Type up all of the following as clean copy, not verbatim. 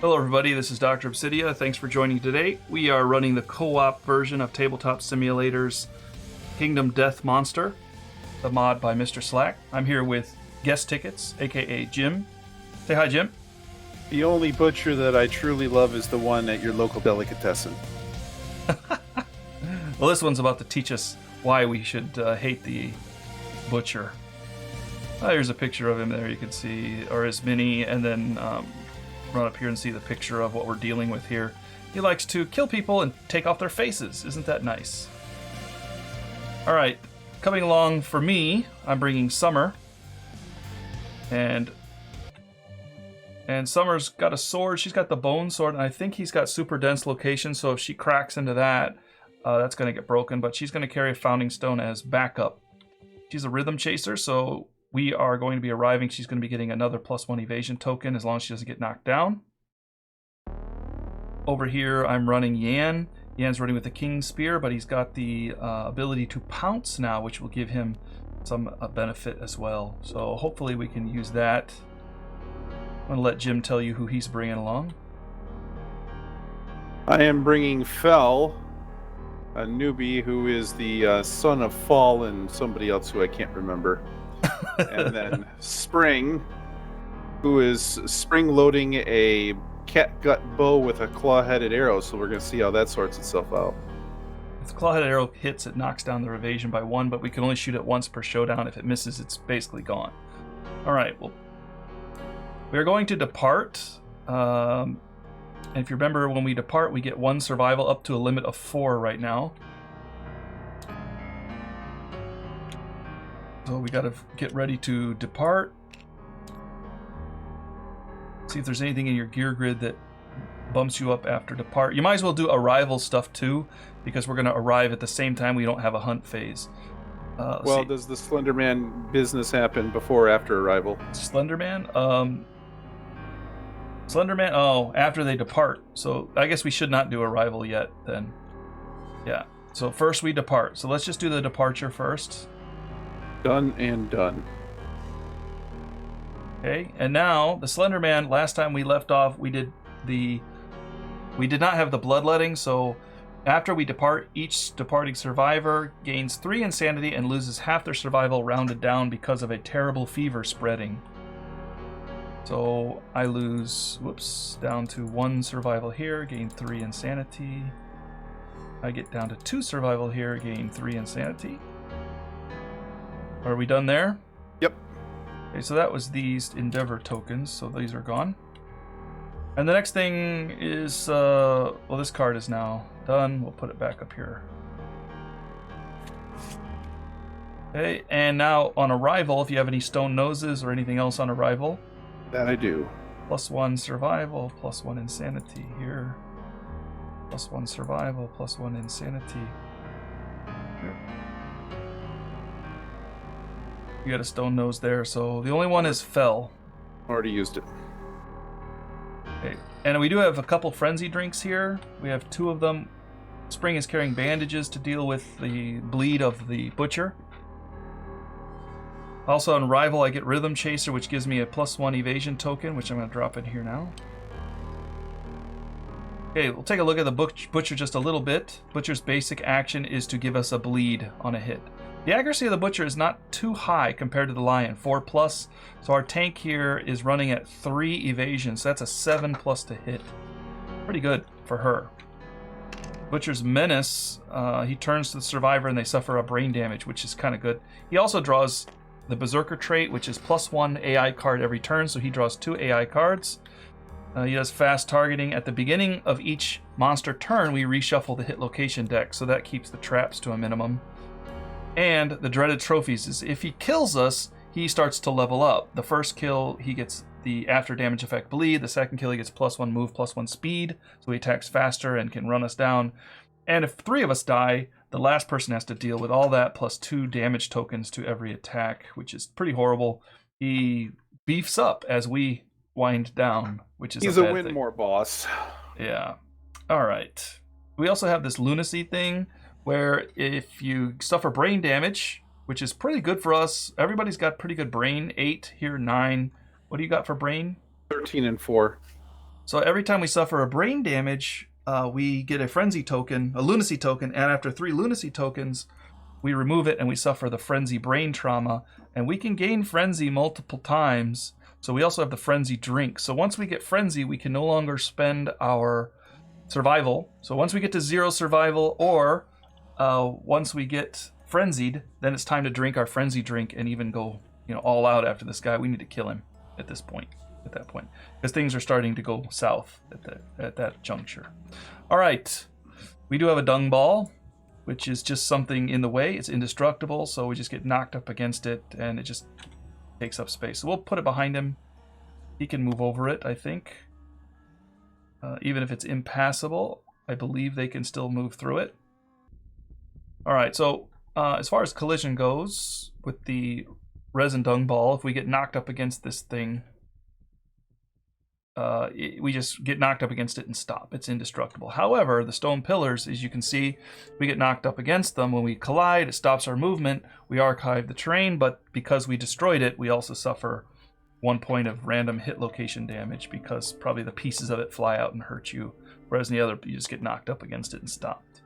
Hello everybody, this is Dr. Obsidia. Thanks for joining today. We are running the co-op version of Tabletop Simulator's Kingdom Death Monster, the mod by Mr. Slack. I'm here with Guest Tickets, aka Jim. Say hi, Jim. The only butcher that I truly love is the one at your local delicatessen. Well, this one's about to teach us why we should hate the butcher. Here's a picture of him there you can see, or his mini, and then run up here and see the picture of what we're dealing with here. He likes to kill people and take off their faces. Isn't that nice? Alright, coming along for me, I'm bringing Summer. And Summer's got a sword. She's got the bone sword, and I think he's got super dense location, so if she cracks into that, that's going to get broken, but she's going to carry a founding stone as backup. She's a rhythm chaser, so we are going to be arriving. She's going to be getting another +1 evasion token as long as she doesn't get knocked down. Over here, I'm running Yan. Yan's running with the King's Spear, but he's got the ability to pounce now, which will give him some benefit as well. So hopefully we can use that. I'm going to let Jim tell you who he's bringing along. I am bringing Fel, a newbie who is the son of Fall and somebody else who I can't remember. And then Spring, who is spring-loading a catgut bow with a claw-headed arrow, so we're going to see how that sorts itself out. If the claw-headed arrow hits, it knocks down their evasion by 1, but we can only shoot it once per showdown. If it misses, it's basically gone. Alright, well, we're going to depart. And if you remember, when we depart, we get 1 survival up to a limit of 4 right now. So we gotta get ready to depart. See if there's anything in your gear grid that bumps you up after depart. You might as well do arrival stuff too, because we're gonna arrive at the same time. We don't have a hunt phase. Well, does the Slenderman business happen before or after arrival? Slenderman? Slenderman? Oh, after they depart. So I guess we should not do arrival yet then. Yeah. So first we depart. So let's just do the departure first. Done and done. Okay, and now the Slenderman, last time we left off, we did not have the bloodletting, so after we depart, each departing survivor gains 3 insanity and loses half their survival rounded down because of a terrible fever spreading. So I lose, down to 1 survival here, gain 3 insanity. I get down to 2 survival here, gain 3 insanity. Are we done there? Yep. Okay, so that was these Endeavor tokens, so these are gone. And the next thing is, well, this card is now done. We'll put it back up here. Okay, and now on arrival, if you have any stone noses or anything else on arrival. That I do. +1 survival, +1 insanity here. +1 survival, +1 insanity. Here. You got a stone nose there, so the only one is Fel. Already used it. Okay, and we do have a couple frenzy drinks here. We have 2 of them. Spring is carrying bandages to deal with the bleed of the butcher. Also on arrival, I get Rhythm Chaser, which gives me a +1 evasion token, which I'm going to drop in here now. Okay, we'll take a look at the butcher just a little bit. Butcher's basic action is to give us a bleed on a hit. The accuracy of the butcher is not too high compared to the lion, 4+. So our tank here is running at 3 evasion, so that's a 7+ to hit. Pretty good for her. Butcher's menace, he turns to the survivor and they suffer a brain damage, which is kind of good. He also draws the Berserker trait, which is +1 AI card every turn, so he draws 2 AI cards. He does fast targeting. At the beginning of each monster turn, we reshuffle the hit location deck, so that keeps the traps to a minimum. And the dreaded trophies is if he kills us, he starts to level up. The first kill, he gets the after damage effect bleed. The second kill, he gets +1 move, +1 speed, so he attacks faster and can run us down. And if 3 of us die, the last person has to deal with all that +2 damage tokens to every attack, which is pretty horrible. He beefs up as we wind down, which is He's a a bad win thing. more boss. Yeah. All right. We also have this lunacy thing where if you suffer brain damage, which is pretty good for us, everybody's got pretty good brain. 8 here, 9. What do you got for brain? 13 and 4. So every time we suffer a brain damage, we get a frenzy token, a lunacy token, and after 3 lunacy tokens, we remove it and we suffer the frenzy brain trauma. And we can gain frenzy multiple times. So we also have the frenzy drink. So once we get frenzy, we can no longer spend our survival. So once we get to 0 survival, or once we get frenzied, then it's time to drink our frenzy drink and even go, all out after this guy. We need to kill him at that point, because things are starting to go south at that juncture. All right, we do have a dung ball, which is just something in the way. It's indestructible, so we just get knocked up against it, and it just takes up space. So we'll put it behind him. He can move over it, I think. Even if it's impassable, I believe they can still move through it. All right, so as far as collision goes, with the resin dung ball, if we get knocked up against this thing, we just get knocked up against it and stop. It's indestructible. However, the stone pillars, as you can see, we get knocked up against them. When we collide, it stops our movement. We archive the terrain, but because we destroyed it, we also suffer 1 point of random hit location damage, because probably the pieces of it fly out and hurt you, whereas in the other, you just get knocked up against it and stopped.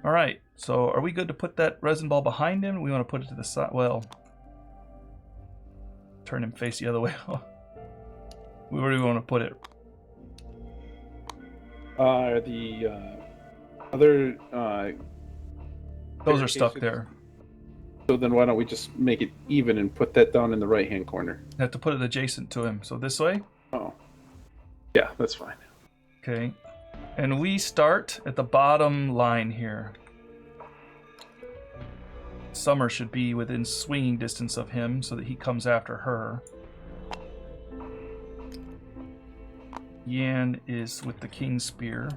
All right, so are we good to put that resin ball behind him? We want to put it to the side. Well, turn him face the other way. Where do we want to put it? The other... Those are stuck there. So then why don't we just make it even and put that down in the right-hand corner? I have to put it adjacent to him. So this way? Oh. Yeah, that's fine. Okay. And we start at the bottom line here. Summer should be within swinging distance of him so that he comes after her. Yan is with the King's Spear.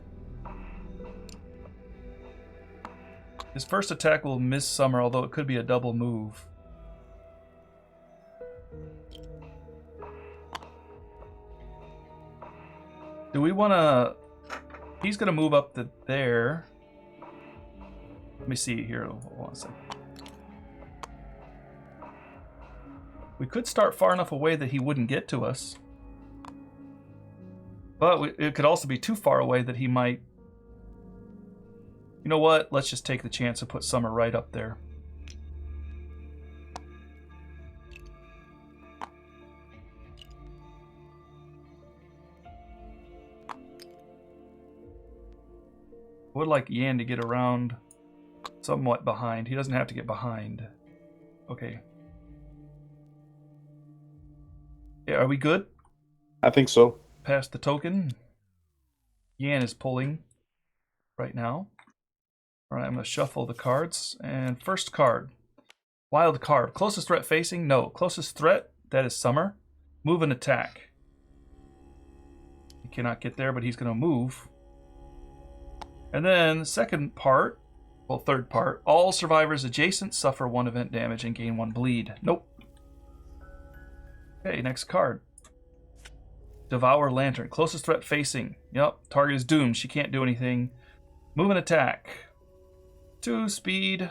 His first attack will miss Summer, although it could be a double move. Do we want to... He's going to move up to there. Let me see here. Hold on a second. We could start far enough away that he wouldn't get to us. But it could also be too far away that he might... You know what? Let's just take the chance to put Summer right up there. I would like Yan to get around somewhat behind. He doesn't have to get behind. Okay. Yeah, are we good? I think so. Past the token. Yan is pulling right now. All right, I'm going to shuffle the cards. And first card. Wild card. Closest threat facing? No. Closest threat? That is Summer. Move and attack. He cannot get there, but he's going to move. And then the second part, well, third part. All survivors adjacent suffer 1 event damage and gain 1 bleed. Nope. Okay, next card. Devour Lantern. Closest threat facing. Yep, target is doomed. She can't do anything. Move and attack. 2 speed.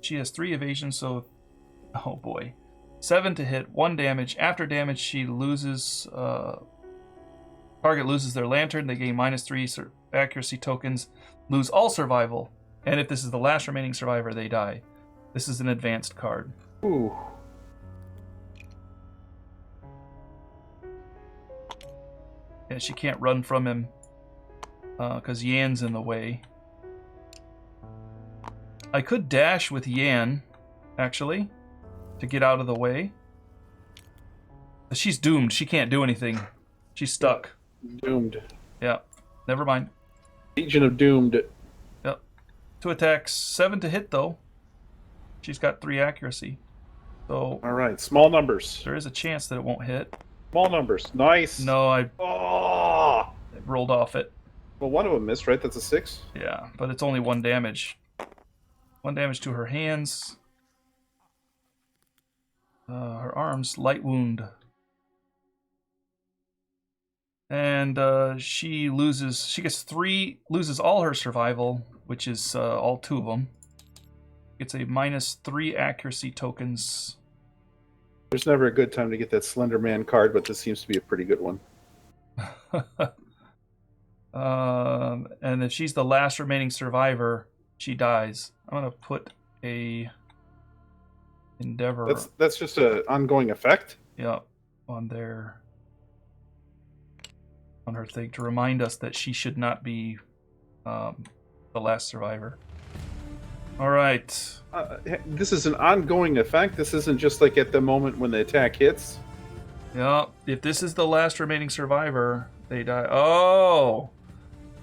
She has 3 evasion, so... Oh boy. 7 to hit, 1 damage. After damage, she loses... Target loses their lantern. They gain -3 accuracy tokens. Lose all survival. And if this is the last remaining survivor, they die. This is an advanced card. Ooh. Yeah, she can't run from him because Yan's in the way. I could dash with Yan, actually, to get out of the way. But she's doomed. She can't do anything. She's stuck. Doomed. Yeah, never mind. Legion of Doomed. Yep. 2 attacks, 7 to hit, though. She's got 3 accuracy. So all right, small numbers. there is a chance that it won't hit. Small numbers. Nice. No, I Oh. rolled off it. Well, one of them missed, right? That's a 6. Yeah, but it's only 1 damage. 1 damage to her hands. Her arms, light wound. And she gets loses all her survival, which is all 2 of them. Gets a -3 accuracy tokens. There's never a good time to get that Slender Man card, but this seems to be a pretty good one. And if she's the last remaining survivor, she dies. I'm gonna put a endeavor. That's just an ongoing effect. Yep, on her thing to remind us that she should not be the last survivor. All right. This is an ongoing effect. This isn't just like at the moment when the attack hits. Yeah, if this is the last remaining survivor, they die. Oh,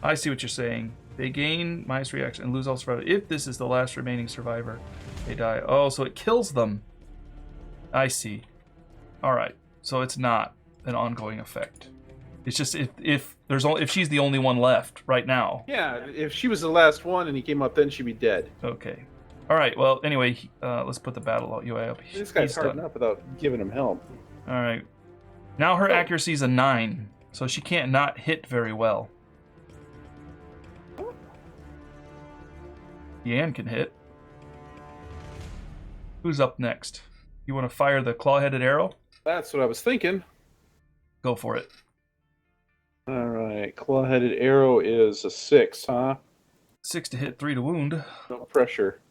I see what you're saying. They gain minus reaction and lose all survivors. If this is the last remaining survivor, they die. Oh, so it kills them. I see. All right, so it's not an ongoing effect. It's just if she's the only one left right now. Yeah, if she was the last one and he came up, then she'd be dead. Okay. All right. Well, anyway, let's put the battle UI up. This guy's hard enough without giving him help. All right. Now her accuracy is a 9, so she can't not hit very well. Yan can hit. Who's up next? You want to fire the claw-headed arrow? That's what I was thinking. Go for it. All right, claw-headed arrow is a 6, huh? 6 to hit, 3 to wound. No pressure.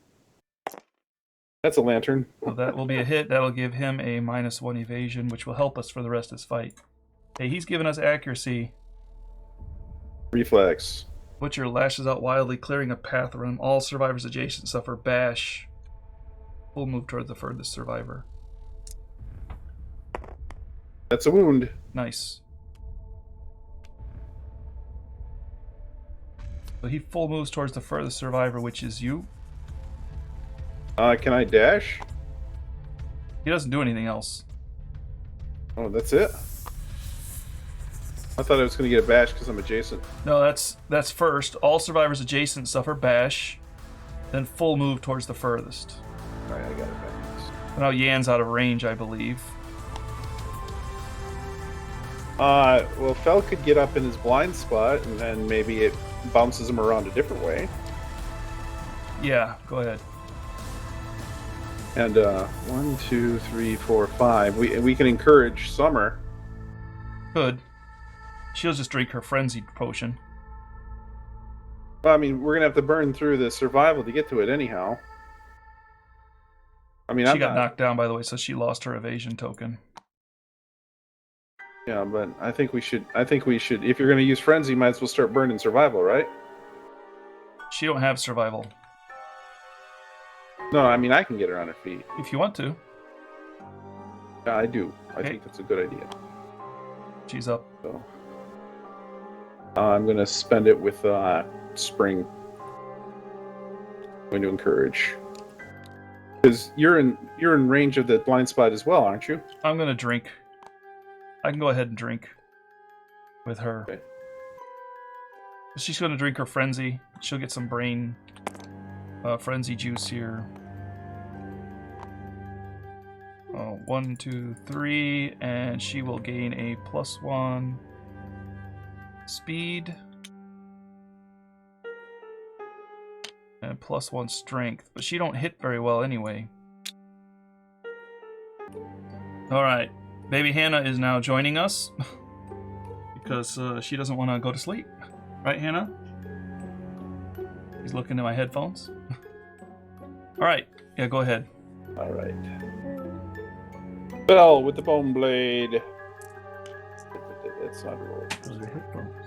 That's a lantern. So that will be a hit. That'll give him a -1 evasion, which will help us for the rest of his fight. Hey, he's giving us accuracy. Reflex. Butcher lashes out wildly, clearing a path around him. All survivors adjacent suffer bash. Full move toward the furthest survivor. That's a wound. Nice. So he full moves towards the furthest survivor, which is you. Can I dash? He doesn't do anything else. Oh, that's it? I thought I was going to get a bash because I'm adjacent. No, that's first. All survivors adjacent suffer bash, then full move towards the furthest. All right, I got it back. Now Yan's out of range, I believe. Well, Fel could get up in his blind spot, and then maybe it bounces him around a different way. Yeah, go ahead. And 1, 2, 3, 4, 5. We can encourage Summer. Good. She'll just drink her frenzied potion. Well, I mean, we're gonna have to burn through the survival to get to it anyhow. I mean, she got knocked down, by the way, so she lost her evasion token. Yeah, but I think we should. If you're gonna use frenzy, you might as well start burning survival, right? She don't have survival. No, I mean I can get her on her feet. If you want to. Yeah, I do. I Okay. think that's a good idea. She's up. So, I'm gonna spend it with Spring. I'm going to encourage. Because you're in range of the blind spot as well, aren't you? I'm gonna drink. I can go ahead and drink with her. Okay. She's gonna drink her frenzy. She'll get some brain frenzy juice here. Oh, 1, 2, 3, and she will gain a +1 speed and +1 strength, but she don't hit very well anyway. All right, baby Hannah is now joining us because she doesn't want to go to sleep, right, Hannah? He's looking at my headphones. All right, yeah, go ahead. All right. Bell with the bone blade. That's not roll. Those are headphones.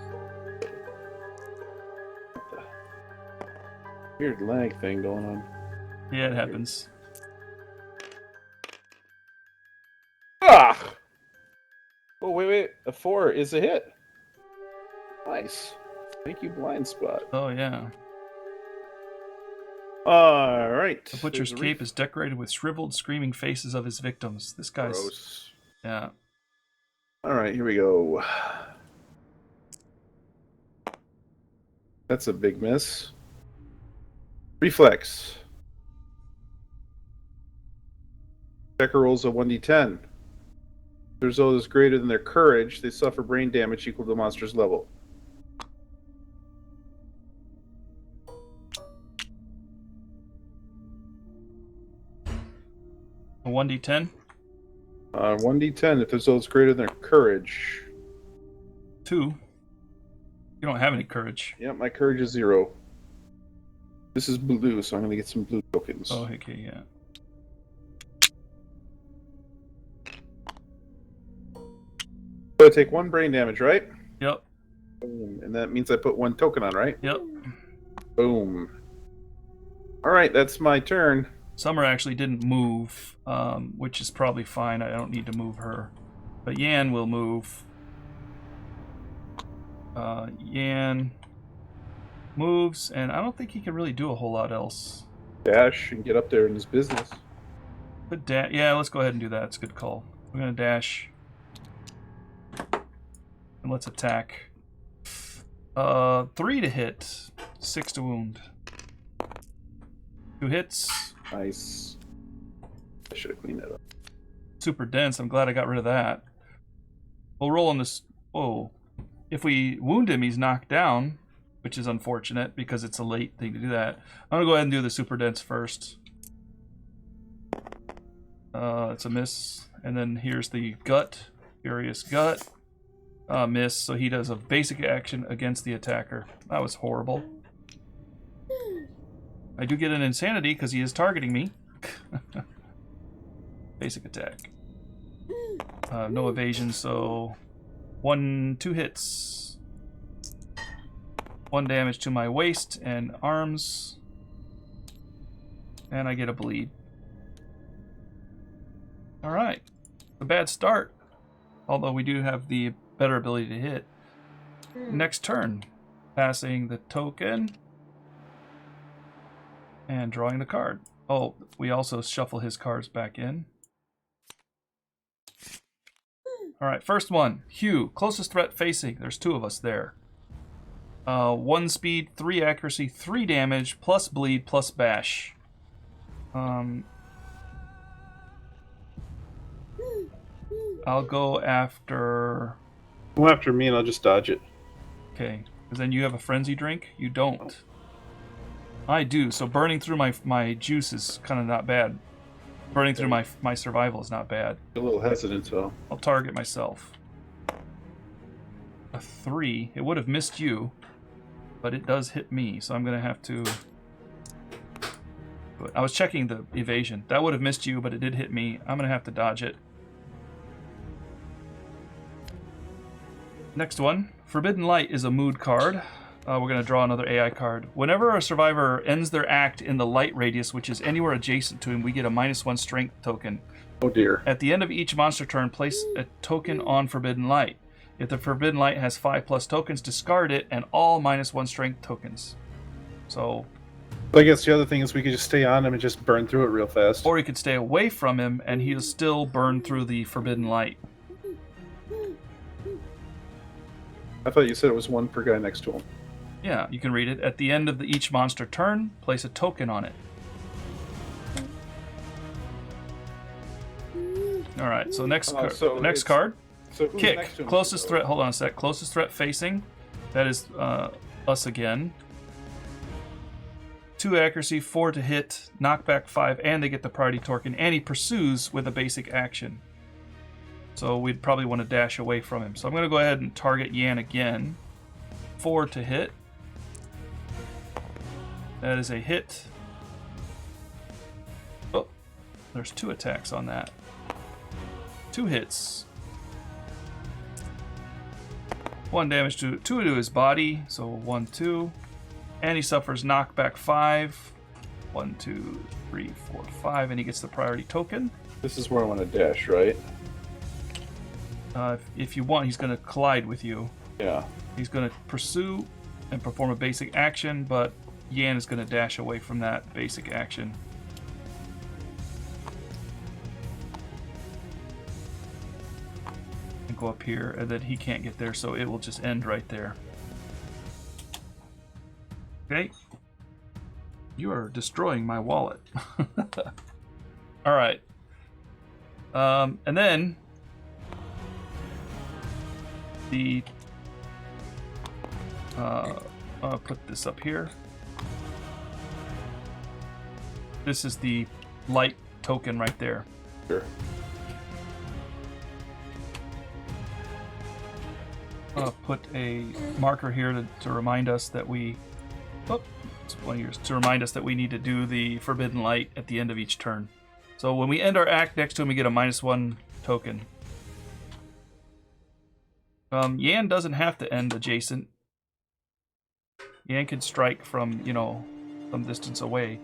Weird lag thing going on. Yeah, it happens. Ah! Oh, wait. A 4 is a hit. Nice. Thank you, blind spot. Oh yeah. All right. The butcher's cape is decorated with shriveled, screaming faces of his victims. This guy's gross. Yeah. All right, here we go. That's a big miss. Reflex. Decker rolls a 1d10. If their result is greater than their courage, they suffer brain damage equal to the monster's level. A 1d10? 1d10 if the result is greater than their courage. 2. You don't have any courage. Yeah, my courage is 0. This is blue, so I'm going to get some blue tokens. Oh, okay, yeah. So I take 1 brain damage, right? Yep. Boom. And that means I put 1 token on, right? Yep. Boom. All right, that's my turn. Summer actually didn't move, which is probably fine. I don't need to move her. But Yan will move. Yan moves, and I don't think he can really do a whole lot else. Dash and get up there in his business. But yeah, let's go ahead and do that. It's a good call. We're going to dash. And let's attack. 3 to hit. 6 to wound. 2 hits. Nice. I should have cleaned that up. Super dense. I'm glad I got rid of that. We'll roll on this. Oh. If we wound him, he's knocked down, which is unfortunate because it's a late thing to do that. I'm going to go ahead and do the super dense first. It's a miss. And then here's the gut. Furious gut. Miss. So he does a basic action against the attacker. That was horrible. I do get an insanity because he is targeting me. Basic attack. No evasion, so 2 hits. 1 damage to my waist and arms. And I get a bleed. Alright. A bad start. Although we do have the better ability to hit. Next turn. Passing the token. And drawing the card. Oh, we also shuffle his cards back in. Alright, first one. Hugh. Closest threat facing. There's 2 of us there. 1 speed, 3 accuracy, 3 damage, plus bleed, plus bash. I'll go after... Go after me and I'll just dodge it. Okay, because then you have a frenzy drink? You don't. I do, so burning through my juice is kind of not bad. Burning through my survival is not bad. A little hesitant, so... I'll target myself. A 3. It would have missed you, but it does hit me, so I'm going to have to... I was checking the evasion. That would have missed you, but it did hit me. I'm going to have to dodge it. Next one. Forbidden Light is a mood card. We're going to draw another AI card. Whenever a survivor ends their act in the light radius, which is anywhere adjacent to him, we get a -1 strength token. Oh dear. At the end of each monster turn, place a token on Forbidden Light. If the Forbidden Light has 5+ tokens, discard it and all -1 strength tokens. So... I guess the other thing is we could just stay on him and just burn through it real fast. Or you could stay away from him and he'll still burn through the Forbidden Light. I thought you said it was 1 per guy next to him. Yeah, you can read it. At the end of each monster turn, place a token on it. Alright, so next card. So who's Kick. next to him? Closest threat. Hold on a sec. Closest threat facing. That is us again. 2 accuracy, 4 to hit, knockback 5, and they get the priority token. And he pursues with a basic action. So we'd probably want to dash away from him. So I'm going to go ahead and target Yan again. 4 to hit. That is a hit. Oh, there's 2 attacks on that. 2 hits. 1 damage to 2 to his body, so 1, 2. And he suffers knockback 5. 1, 2, 3, 4, 5, and he gets the priority token. This is where I want to dash, right? If you want, he's going to collide with you. Yeah. He's going to pursue and perform a basic action, but Yan is going to dash away from that basic action. And go up here, and then he can't get there, so it will just end right there. Okay. You are destroying my wallet. Alright. And then the I'll put this up here. This is the light token right there. Sure. put a marker here to remind us that we... Oh, it's 1 year. To remind us that we need to do the Forbidden Light at the end of each turn. So when we end our act next to him, we get a -1 token. Yan doesn't have to end adjacent. Yan can strike from, some distance away.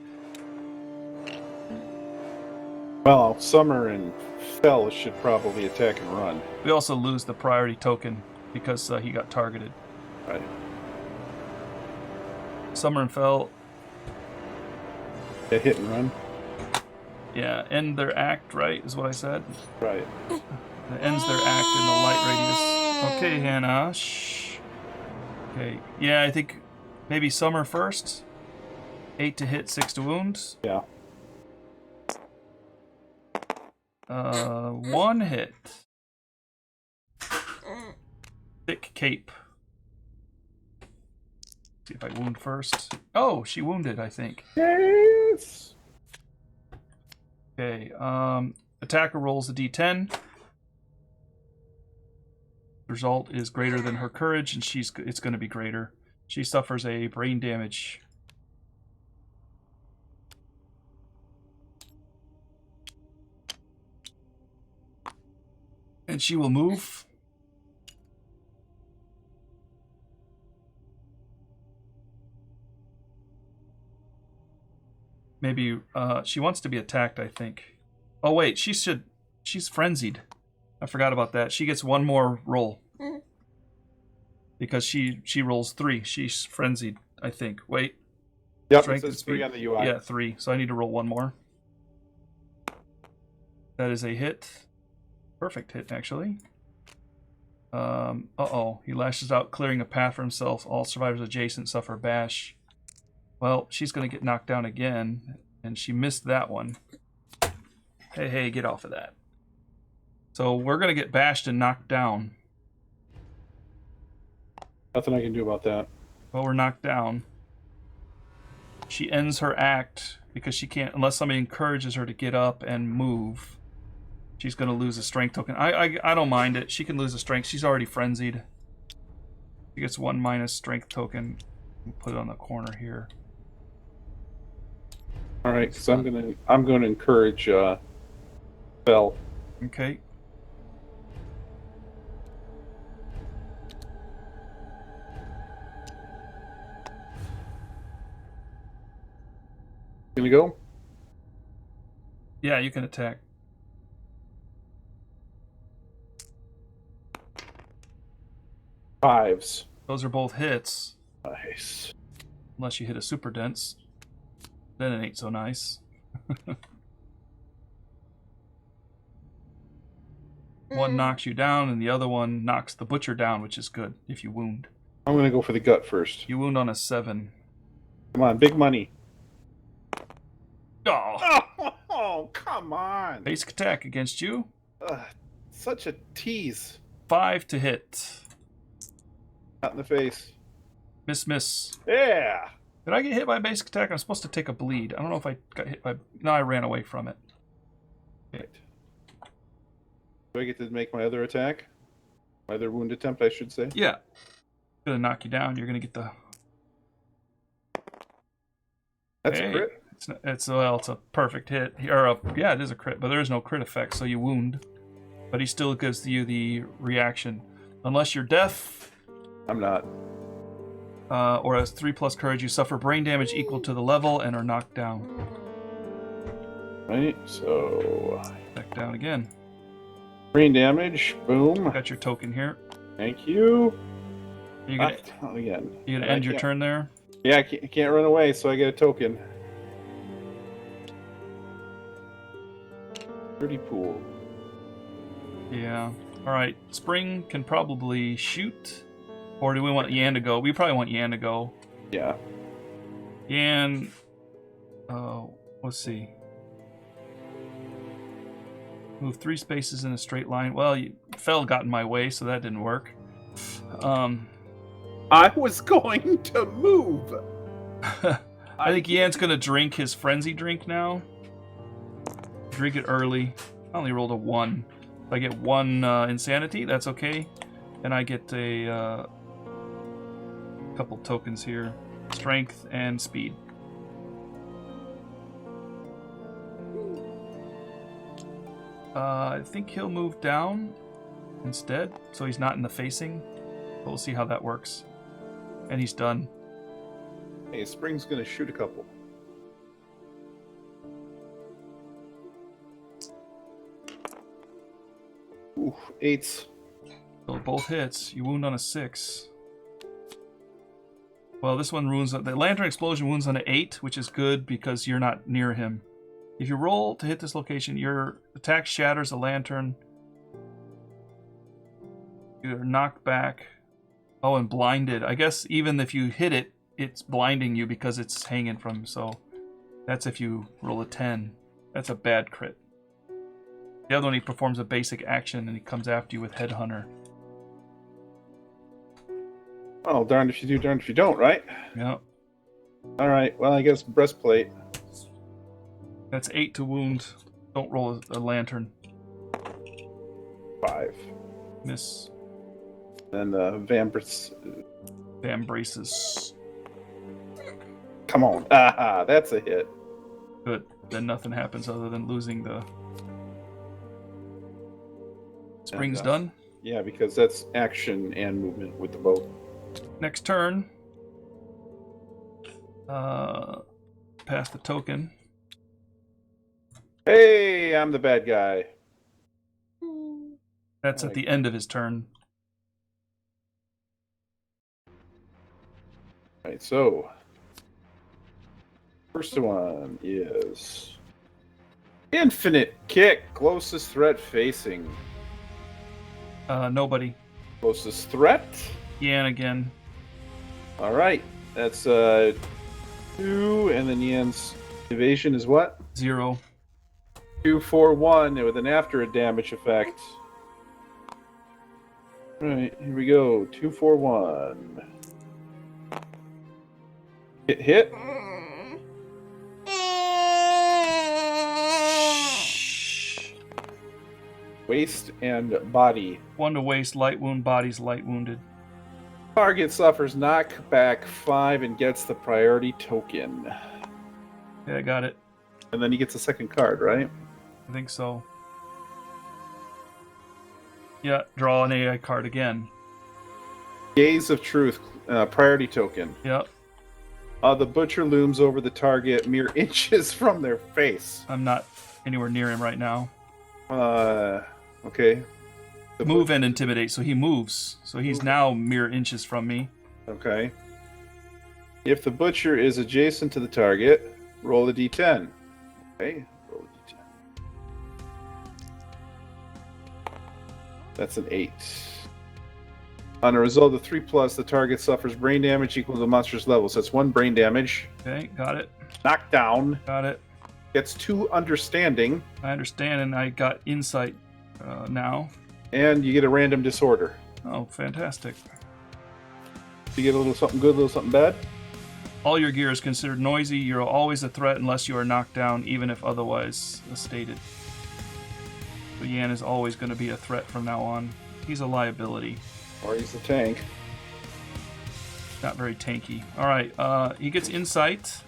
Well, Summer and Fell should probably attack and run. We also lose the priority token because he got targeted. Right. Summer and Fell, They hit and run. yeah, end their act, right, is what I said? Right. It ends their act in the light radius. Okay, Hannah. Shh. Okay, yeah, I think maybe Summer first. 8 to hit, 6 to wound. Yeah. 1 hit. Thick cape. See if I wound first. Oh, she wounded, I think. Yes. Okay, attacker rolls a d10. Result is greater than her courage, and it's going to be greater. She suffers a brain damage. And she will move. Maybe she wants to be attacked, I think. Oh wait, she's frenzied. I forgot about that. She gets 1 more roll. Because she rolls 3. She's frenzied, I think. Wait. Yep, Strength it and says 3 on the UI. Yeah, 3. So I need to roll 1 more. That is a hit. Perfect hit, actually. Uh-oh. He lashes out, clearing a path for himself. All survivors adjacent suffer bash. Well, she's going to get knocked down again, and she missed that one. Hey, get off of that. So we're going to get bashed and knocked down. Nothing I can do about that. Well, we're knocked down. She ends her act because she can't, unless somebody encourages her to get up and move. She's going to lose a strength token. I don't mind it. She can lose a strength. She's already frenzied. She gets 1 minus strength token. We'll put it on the corner here. All right, because I'm gonna encourage Fell. Okay. Gonna go? Yeah, you can attack. Fives. Those are both hits. Nice. Unless you hit a super dense. Then it ain't so nice. One knocks you down, and the other one knocks the butcher down, which is good if you wound. I'm gonna go for the gut first. You wound on a 7. Come on, big money. Oh! Oh, come on. Basic attack against you. Such a tease. 5 to hit. Not in the face. Miss. Yeah. Did I get hit by a basic attack? I'm supposed to take a bleed. I don't know if I got hit by... No, I ran away from it. Okay. Do I get to make my other attack? My other wound attempt, I should say? Yeah. Gonna knock you down. You're gonna get the... That's a crit? It's a perfect hit. Yeah, it is a crit, but there is no crit effect, so you wound. But he still gives you the reaction. Unless you're deaf... I'm not. Or has 3+ courage, you suffer brain damage equal to the level and are knocked down. Right, so... Back down again. Brain damage, boom. Got your token here. Thank you. You gonna again. You gonna end your turn there? Yeah, I can't run away, so I get a token. Pretty pool. Yeah. Alright, Spring can probably shoot. Or do we want Yan to go? We probably want Yan to go. Yeah. Yan... let's see. Move 3 spaces in a straight line. Well, Fell got in my way, so that didn't work. I was going to move! I think Yan's gonna drink his frenzy drink now. Drink it early. I only rolled a 1. If I get 1 insanity, that's okay. And I get a couple tokens here. Strength and speed. I think he'll move down instead, so he's not in the facing. But we'll see how that works. And he's done. Hey, Spring's gonna shoot a couple. Ooh, 8s. So both hits. You wound on a 6. Well, this one wounds. The lantern explosion wounds on an 8, which is good because you're not near him. If you roll to hit this location, your attack shatters a lantern. You're knocked back. Oh, and blinded. I guess even if you hit it, it's blinding you because it's hanging from. So that's if you roll a 10. That's a bad crit. The other one, he performs a basic action and he comes after you with Headhunter. Oh, darned if you do, darned if you don't, right? Yep. Alright, well, I guess breastplate. That's 8 to wound. Don't roll a lantern. 5. Miss. And Vambraces. Come on. Aha, that's a hit. Good. Then nothing happens other than losing the... Spring's done. Yeah, because that's action and movement with the bow. Next turn. Pass the token. Hey, I'm the bad guy. That's at the end of his turn. Right, so first one is Infinite Kick, closest threat facing. Nobody. Closest threat? Yan again. All right, that's 2, and then Yan's evasion is what? 0. 2, 4, 1, with an after a damage effect. All right, here we go. 2, 4, 1. Hit. Waist and body. 1 to waist, light wound, body's light wounded. Target suffers knockback 5 and gets the priority token. Yeah, I got it. And then he gets a second card, right? I think so. Yeah, draw an AI card again. Gaze of Truth, priority token. Yep. The butcher looms over the target mere inches from their face. I'm not anywhere near him right now. Okay. Move and intimidate, so he moves. So he's now mere inches from me. Okay. If the butcher is adjacent to the target, roll a d10. Okay, roll a d10. That's an 8. On a result of 3+, the target suffers brain damage equal to the monster's level. So that's 1 brain damage. Okay, got it. Knockdown. Got it. Gets 2 understanding. I understand, and I got insight now. And you get a random disorder. Oh, fantastic. You get a little something good, a little something bad. All your gear is considered noisy. You're always a threat unless you are knocked down, even if otherwise stated. So Yan is always going to be a threat from now on. He's a liability. Or he's the tank. Not very tanky. Alright, he gets insight,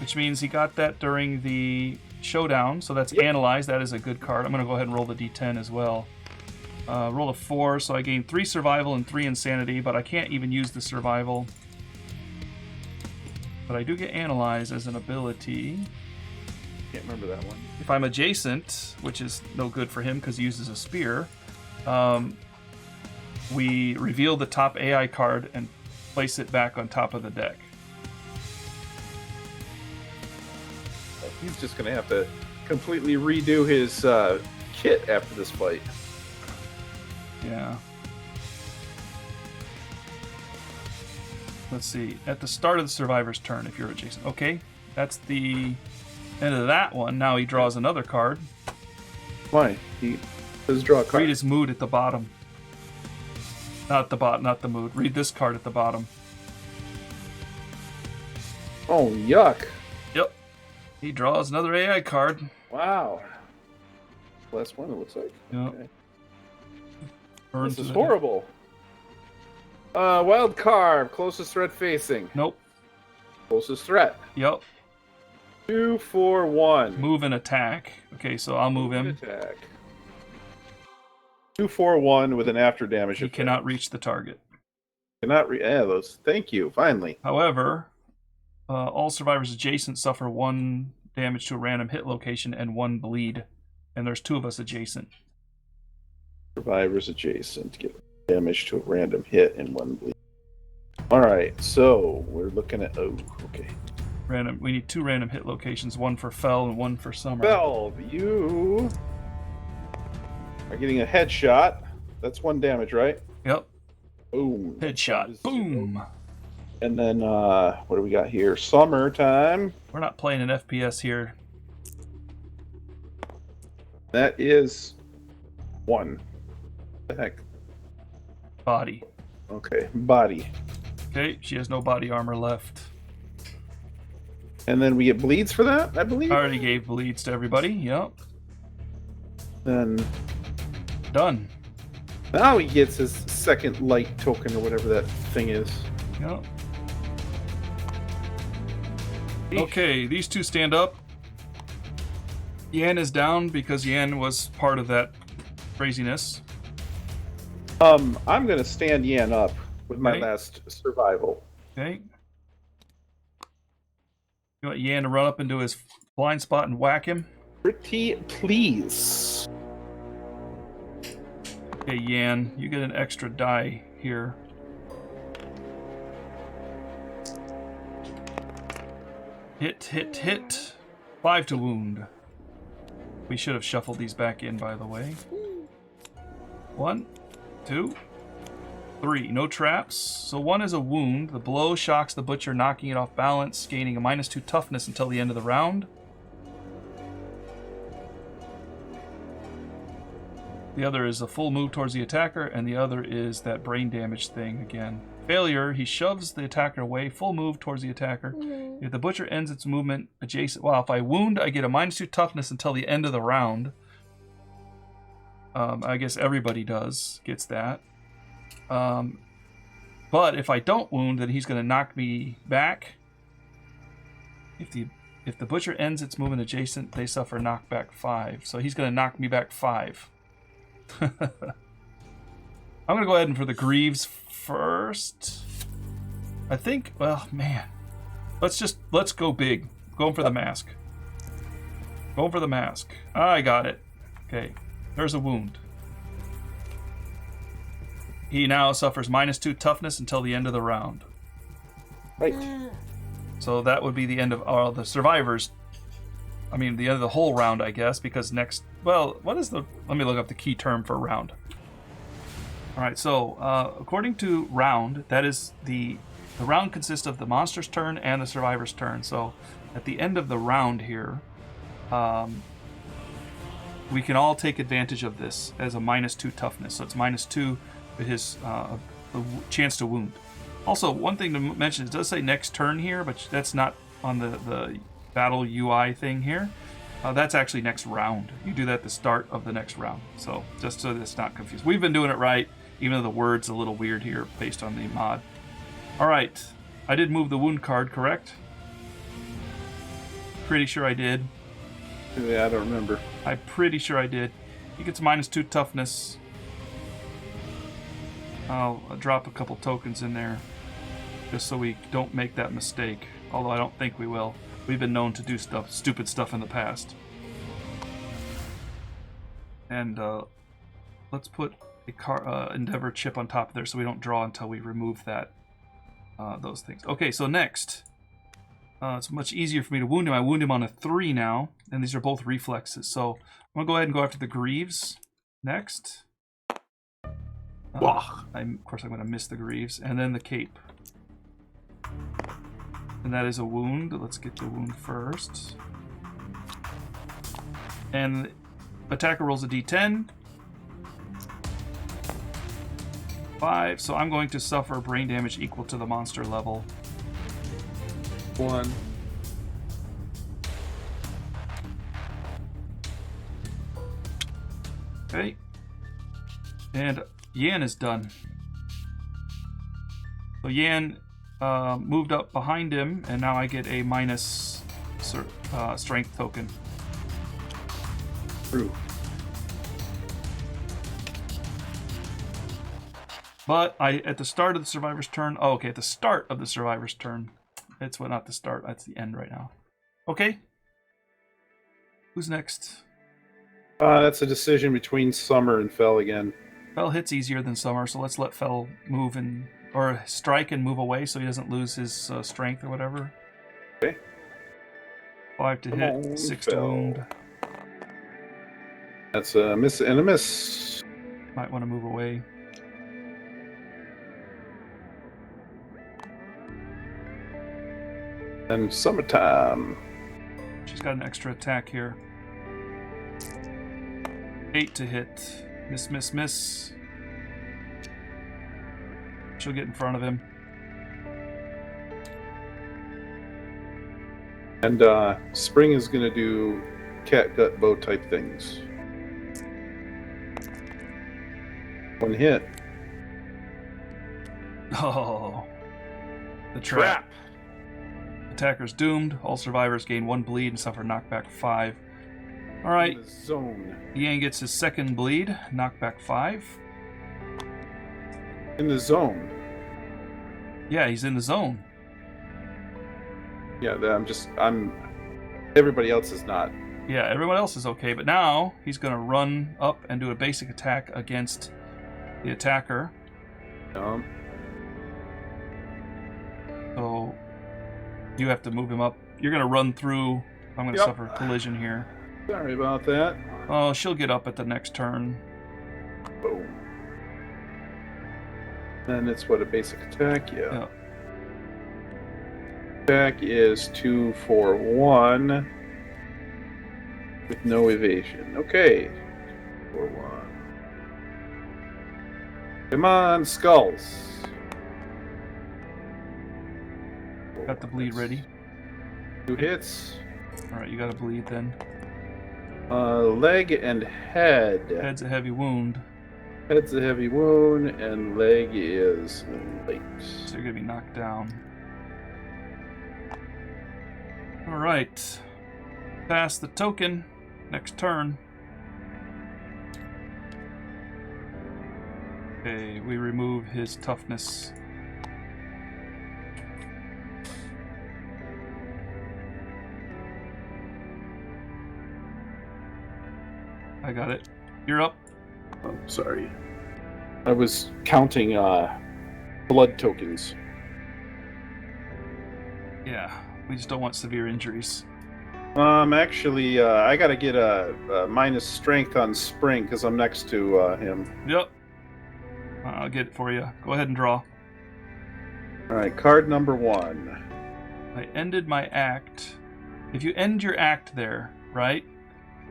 which means he got that during the showdown, so that's analyzed. That is a good card. I'm going to go ahead and roll the d10 as well. Roll a 4, so I gain 3 survival and 3 insanity, but I can't even use the survival. But I do get analyzed as an ability. Can't remember that one. If I'm adjacent, which is no good for him because he uses a spear, we reveal the top AI card and place it back on top of the deck. He's just going to have to completely redo his kit after this fight. Yeah. Let's see. At the start of the survivor's turn, if you're adjacent. Okay, that's the end of that one. Now he draws another card. Why? He does draw a card. Read his mood at the bottom. Not the bot, not the mood. Read this card at the bottom. Oh, yuck. Yep. He draws another AI card. Wow. Last one, it looks like. Yep. Okay. Burn This to is the- horrible. Wild Carve, closest threat facing. Nope. Closest threat. Yep. 2, 4, 1. Move and attack. Okay, so I'll move him. Attack. 2, 4, 1 with an after damage He effect. cannot reach the target. Those. Thank you. Finally. However, all survivors adjacent suffer 1 damage to a random hit location and 1 bleed. And there's 2 of us adjacent. Survivors adjacent get damage to a random hit and 1 bleed. All right, so we're looking at. Oh, okay. Random. We need 2 random hit locations, 1 for Fell and 1 for Summer. Fell, you are getting a headshot. That's 1 damage, right? Yep. Boom. Headshot. Boom. And then what do we got here? Summertime. We're not playing an FPS here. That is 1. What the heck? Body. Okay, body. Okay, she has no body armor left. And then we get bleeds for that, I believe. I already gave bleeds to everybody. Yep. Then Done. now he gets his second light token or whatever that thing is. Yep. Okay, these 2 stand up. Yan is down because Yan was part of that craziness. I'm gonna stand Yan up with my Okay. last survival. Okay. You want Yan to run up into his blind spot and whack him? Pretty please. Okay, Yan, you get an extra die here. Hit, hit, hit. 5 to wound. We should have shuffled these back in, by the way. 1, 2, 3. No traps. So 1 is a wound. The blow shocks the butcher, knocking it off balance, gaining a -2 toughness until the end of the round. The other is a full move towards the attacker, and the other is that brain damage thing again. Failure, he shoves the attacker away, full move towards the attacker. If the butcher ends its movement adjacent... Well, if I wound, I get a -2 toughness until the end of the round. I guess everybody gets that. But if I don't wound, then he's going to knock me back. If the butcher ends its movement adjacent, they suffer knockback 5. So he's going to knock me back 5. I'm going to go ahead and for the Greaves first. I think, well, man. Let's go big. Going for the mask. Going for the mask. I got it. Okay. There's a wound. He now suffers -2 toughness until the end of the round. Right. So that would be the end of all the survivors. I mean, the end of the whole round, I guess, because next... Well, what is the... Let me look up the key term for round. All right, so according to round, that is the round consists of the monster's turn and the survivor's turn. So at the end of the round here, we can all take advantage of this as a -2 toughness. So it's -2 to his chance to wound. Also, one thing to mention, it does say next turn here, but that's not on the battle UI thing here. That's actually next round. You do that at the start of the next round. So just so that's not confused. We've been doing it right, even though the word's a little weird here based on the mod. All right. I did move the wound card, correct? Pretty sure I did. Yeah, I don't remember. I'm pretty sure I did. He gets -2 toughness. I'll drop a couple tokens in there just so we don't make that mistake. Although I don't think we will. We've been known to do stupid stuff in the past. And let's put a Endeavor chip on top of there so we don't draw until we remove that those things. Okay, so next. It's much easier for me to wound him. I wound him on a 3 now, and these are both reflexes. So I'm going to go ahead and go after the Greaves next. Of course, I'm going to miss the Greaves. And then the Cape. And that is a wound. Let's get the wound first. And the attacker rolls a d10. 5. So I'm going to suffer brain damage equal to the monster level. 1. Okay. And Yan is done. So Yan moved up behind him, and now I get a minus strength token. True. But at the start of the survivor's turn. Oh, okay, at the start of the survivor's turn. It's not the start. That's the end right now. Okay. Who's next? That's a decision between Summer and Fell again. Fell hits easier than Summer, so let's let Fell move or strike and move away so he doesn't lose his strength or whatever. Okay. 5 to hit, 6 to wound. That's a miss and a miss. Might want to move away. And Summertime. She's got an extra attack here. 8 to hit. Miss, miss, miss. She'll get in front of him. And Spring is going to do catgut bow type things. 1 hit. Oh. The trap. Attacker's doomed. All survivors gain 1 bleed and suffer knockback 5. Alright. In the zone. Ian gets his 2nd bleed. Knockback 5. In the zone. Yeah, he's in the zone. Yeah, everybody else is not. Yeah, everyone else is okay, but now he's going to run up and do a basic attack against the attacker. So you have to move him up. You're going to run through. I'm going to suffer a collision here. Sorry about that. Oh, she'll get up at the next turn. Boom. Then it's what, a basic attack? Yeah. Attack is 2 for 1 with no evasion. Okay. 4 1. Come on, skulls. Got the bleed ready. 2 hits. Alright, you got a bleed then. Leg and head. Head's a heavy wound. Head's a heavy wound, and leg is light. So you're going to be knocked down. Alright. Pass the token. Next turn. Okay, we remove his toughness. I got it. You're up. Oh, sorry. I was counting blood tokens. Yeah, we just don't want severe injuries. Actually, I gotta get a minus strength on Spring because I'm next to him. Yep. I'll get it for you. Go ahead and draw. Alright, card number 1. I ended my act. If you end your act there, right?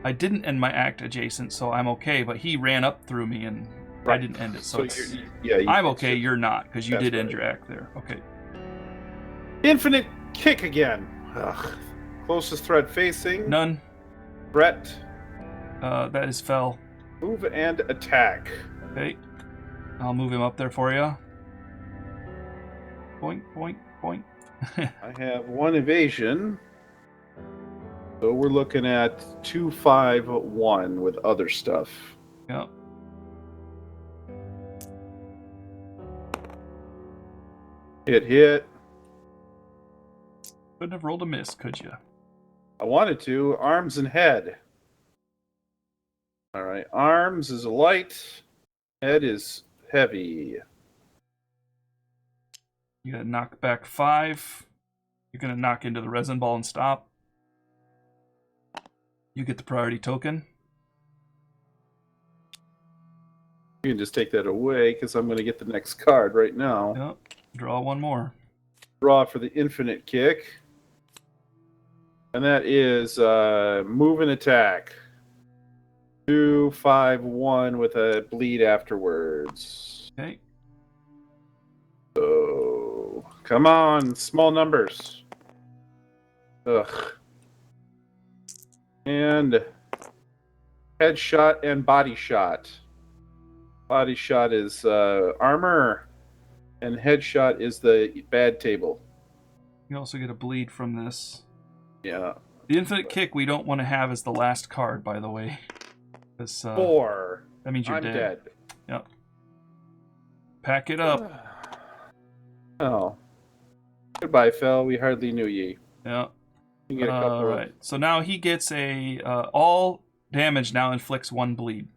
I didn't end my act adjacent, so I'm okay, but he ran up through me and I didn't end it. So I'm okay, you're not, because you did end your act there. Okay. Infinite kick again. Ugh. Closest threat facing. None. Threat. That is Fell. Move and attack. Okay. I'll move him up there for you. Boink, boink, boink. I have 1 evasion. So we're looking at 2, 5, 1 with other stuff. Yep. Hit. Couldn't have rolled a miss, could you? I wanted to. Arms and head. Alright, arms is light. Head is heavy. You got to knock back 5. You're going to knock into the resin ball and stop. You get the priority token. You can just take that away because I'm going to get the next card right now. Yep. Draw 1 more. Draw for the infinite kick. And that is move and attack. 2, 5, 1 with a bleed afterwards. Okay. So, come on, small numbers. Ugh. And headshot and body shot. Body shot is armor. And headshot is the bad table. You also get a bleed from this. Yeah. The infinite kick we don't want to have as the last card, by the way. 4. That means you're I'm dead. Yep. Pack it up. Oh. Goodbye, Fel. We hardly knew ye. Yeah. You get a couple Alright. So now he gets a... all damage now inflicts 1 bleed.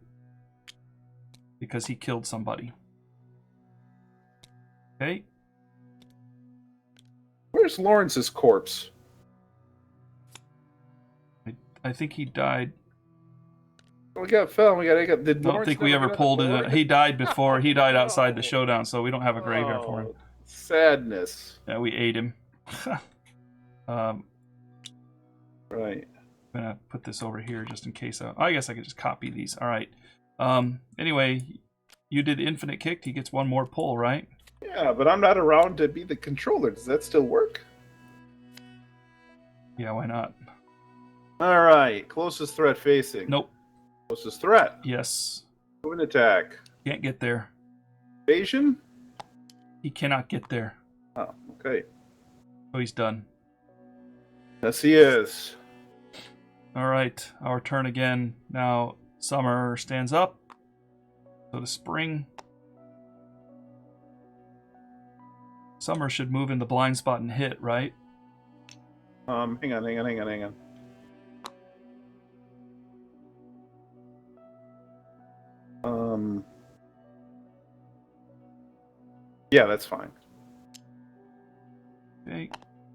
Because he killed somebody. Okay. Where's Lawrence's corpse? I think he died. We got Fel. Did I don't Lawrence think we ever pulled it. He died before. He died outside the showdown, so we don't have a graveyard for him. Sadness. Yeah, we ate him. Right. I'm gonna put this over here just in case. I guess I could just copy these. All right. Anyway, you did infinite kick. He gets 1 more pull, right? Yeah, but I'm not around to be the controller. Does that still work? Yeah, why not? All right. Closest threat facing. Nope. Closest threat. Yes. Move and attack. Can't get there. Evasion. He cannot get there. Oh, okay. So he's done. Yes, he is. All right, our turn again. Now Summer stands up. So to Spring. Summer should move in the blind spot and hit, right? Hang on. Yeah, that's fine. Okay.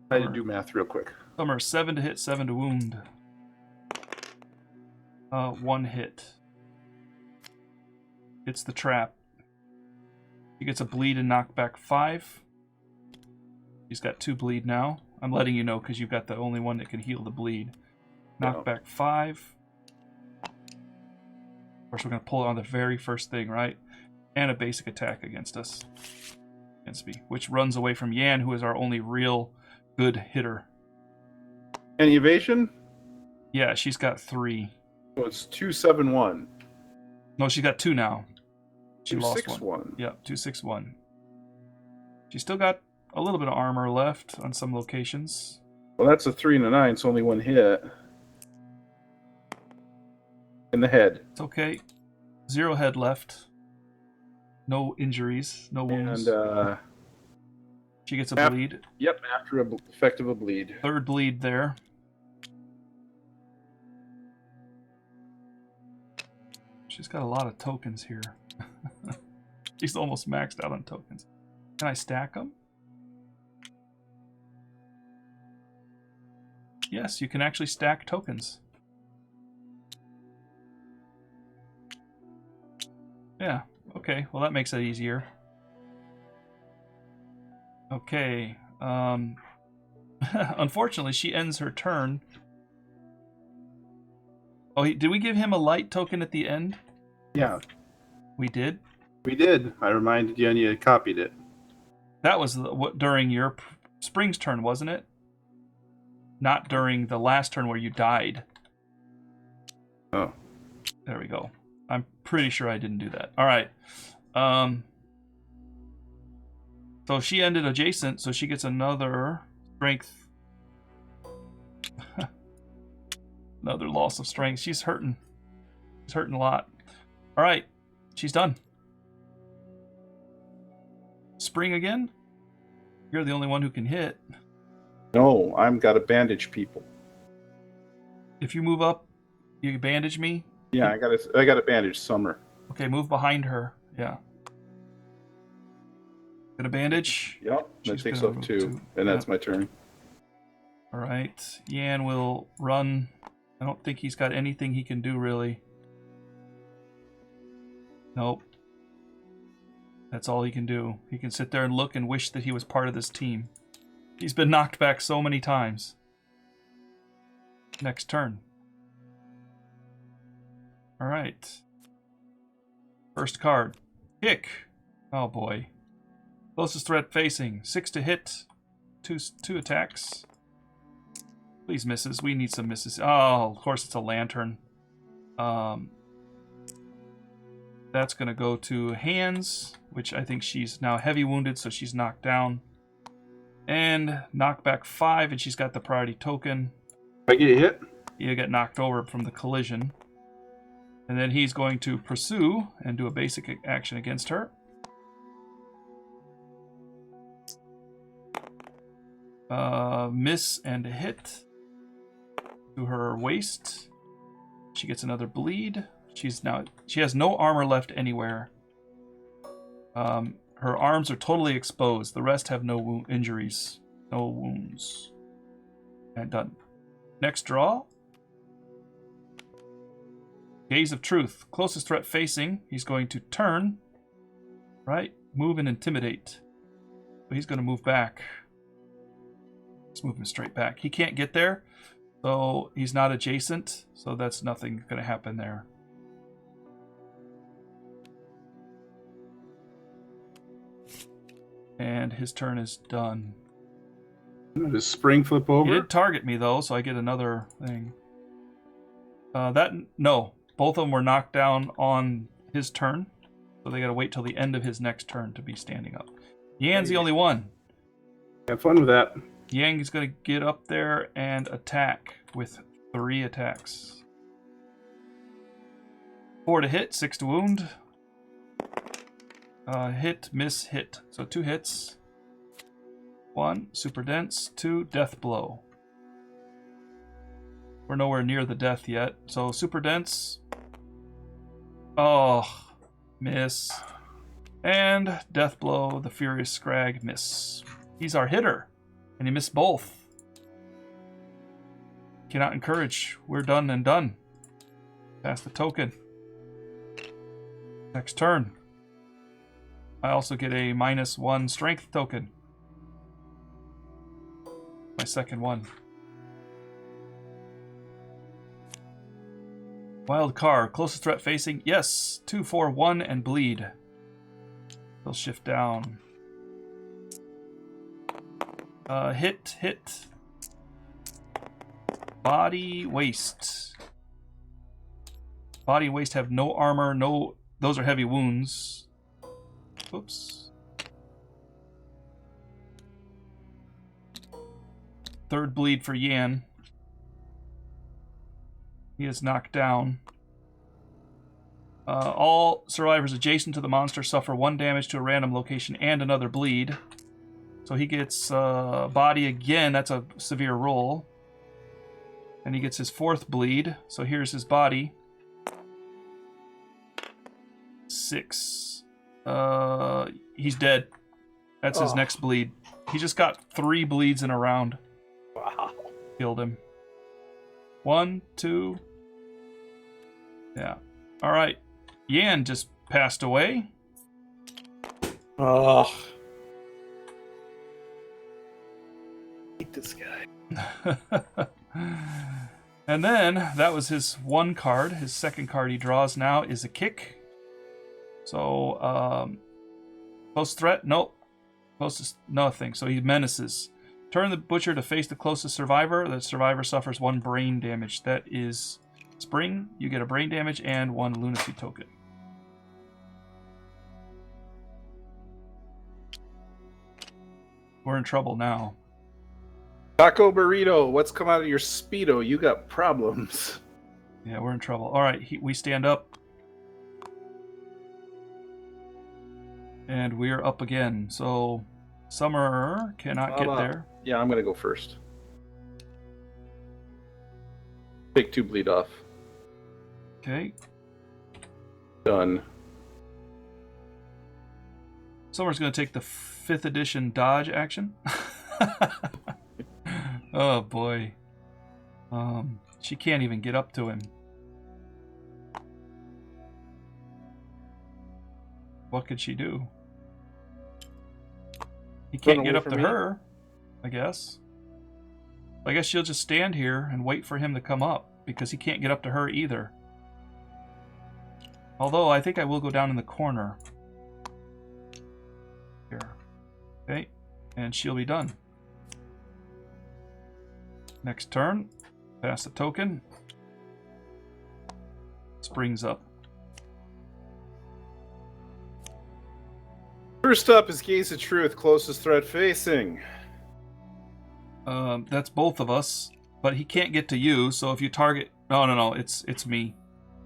I had to do math real quick. Summer, 7 to hit, 7 to wound. 1 hit. It's the trap. He gets a bleed and knockback 5. He's got 2 bleed now. I'm letting you know because you've got the only one that can heal the bleed. Knockback 5. Of course, we're going to pull it on the very first thing, right? And a basic attack against us. Against me. Which runs away from Yan, who is our only real good hitter. Any evasion? Yeah, she's got 3. So it's 271. No, she's got 2 now. She lost 261. Yeah, 261. She's still got a little bit of armor left on some locations. Well, that's a 3 and a 9, so only 1 hit. In the head. It's okay. 0 head left. No injuries, no wounds. And she gets a bleed. Yep, after effect of a bleed. 3rd bleed there. She's got a lot of tokens here. She's almost maxed out on tokens. Can I stack them? Yes, you can actually stack tokens. Yeah, okay. Well, that makes it easier. Okay. Unfortunately, she ends her turn. Oh, did we give him a light token at the end? Yeah. We did? We did. I reminded you and you copied it. That was during your Spring's turn, wasn't it? Not during the last turn where you died. Oh. There we go. I'm pretty sure I didn't do that. All right. So she ended adjacent, so she gets another strength. Another loss of strength. She's hurting. She's hurting a lot. All right. She's done. Spring again? You're the only one who can hit. No, I'm got to bandage people. If you move up, you bandage me? Yeah, I got to bandage Summer. Okay, move behind her. Yeah. Gonna bandage? Yep, that takes off 2, and that's my turn. All right, Yan will run. I don't think he's got anything he can do, really. Nope. That's all he can do. He can sit there and look and wish that he was part of this team. He's been knocked back so many times. Next turn. All right. First card. Kick. Oh, boy. Closest threat facing. 6 to hit. 2 attacks. Please misses. We need some misses. Oh, of course it's a lantern. That That's going to go to hands, which I think she's now heavy wounded, so she's knocked down. And knockback 5, and she's got the priority token. I get hit? You get knocked over from the collision. And then he's going to pursue and do a basic action against her. Miss and a hit to her waist. She gets another bleed. She has no armor left anywhere. Her arms are totally exposed. The rest have no injuries, no wounds. And done. Next draw. Gaze of Truth. Closest threat facing. He's going to turn. Right? Move and intimidate. But he's going to move back. Let's move him straight back. He can't get there. So he's not adjacent. So that's nothing going to happen there. And his turn is done. Does spring flip over? He did target me though, so I get another thing. No. Both of them were knocked down on his turn. So they gotta wait till the end of his next turn to be standing up. Yan's the only one. Have fun with that. Yang is gonna get up there and attack with 3 attacks. 4 to hit, 6 to wound. Hit, miss, hit. So 2 hits. 1, super dense. 2, death blow. We're nowhere near the death yet. So super dense. Oh, miss. And death blow, the furious scrag, miss. He's our hitter. And he missed both. Cannot encourage. We're done and done. Pass the token. Next turn. I also get a -1 strength token. My second one. Wild card. Closest threat facing. Yes. 2, 4, 1, and bleed. They'll shift down. Hit. Body, waist. Body and waist have no armor. No, those are heavy wounds. Oops. Third bleed for Yan. He is knocked down. All survivors adjacent to the monster suffer 1 damage to a random location and another bleed. So he gets body again. That's a severe roll. And he gets his 4th bleed. So here's his body. 6. He's dead. That's his next bleed. He just got 3 bleeds in a round. Wow. Killed him. 1, 2. Yeah. All right. Yan just passed away. Oh. I hate this guy. And then that was his 1 card. His second card he draws now is a kick. So, close threat? Nope. Closest, nothing. So he menaces. Turn the butcher to face the closest survivor. The survivor suffers 1 brain damage. That is spring. You get a brain damage and 1 lunacy token. We're in trouble now. Taco Burrito, what's come out of your Speedo? You got problems. Yeah, we're in trouble. All right, we stand up. And we're up again. So Summer cannot get there. Yeah, I'm going to go first. Take 2 bleed off. Okay. Done. Summer's going to take the 5th edition dodge action. Oh boy. She can't even get up to him. What could she do? He can't get up to her, I guess. I guess she'll just stand here and wait for him to come up, because he can't get up to her either. Although, I think I will go down in the corner. Here. Okay, and she'll be done. Next turn, pass the token. Springs up. First up is Gaze of Truth, closest threat facing. That's both of us, but he can't get to you. So if you target, no, it's me.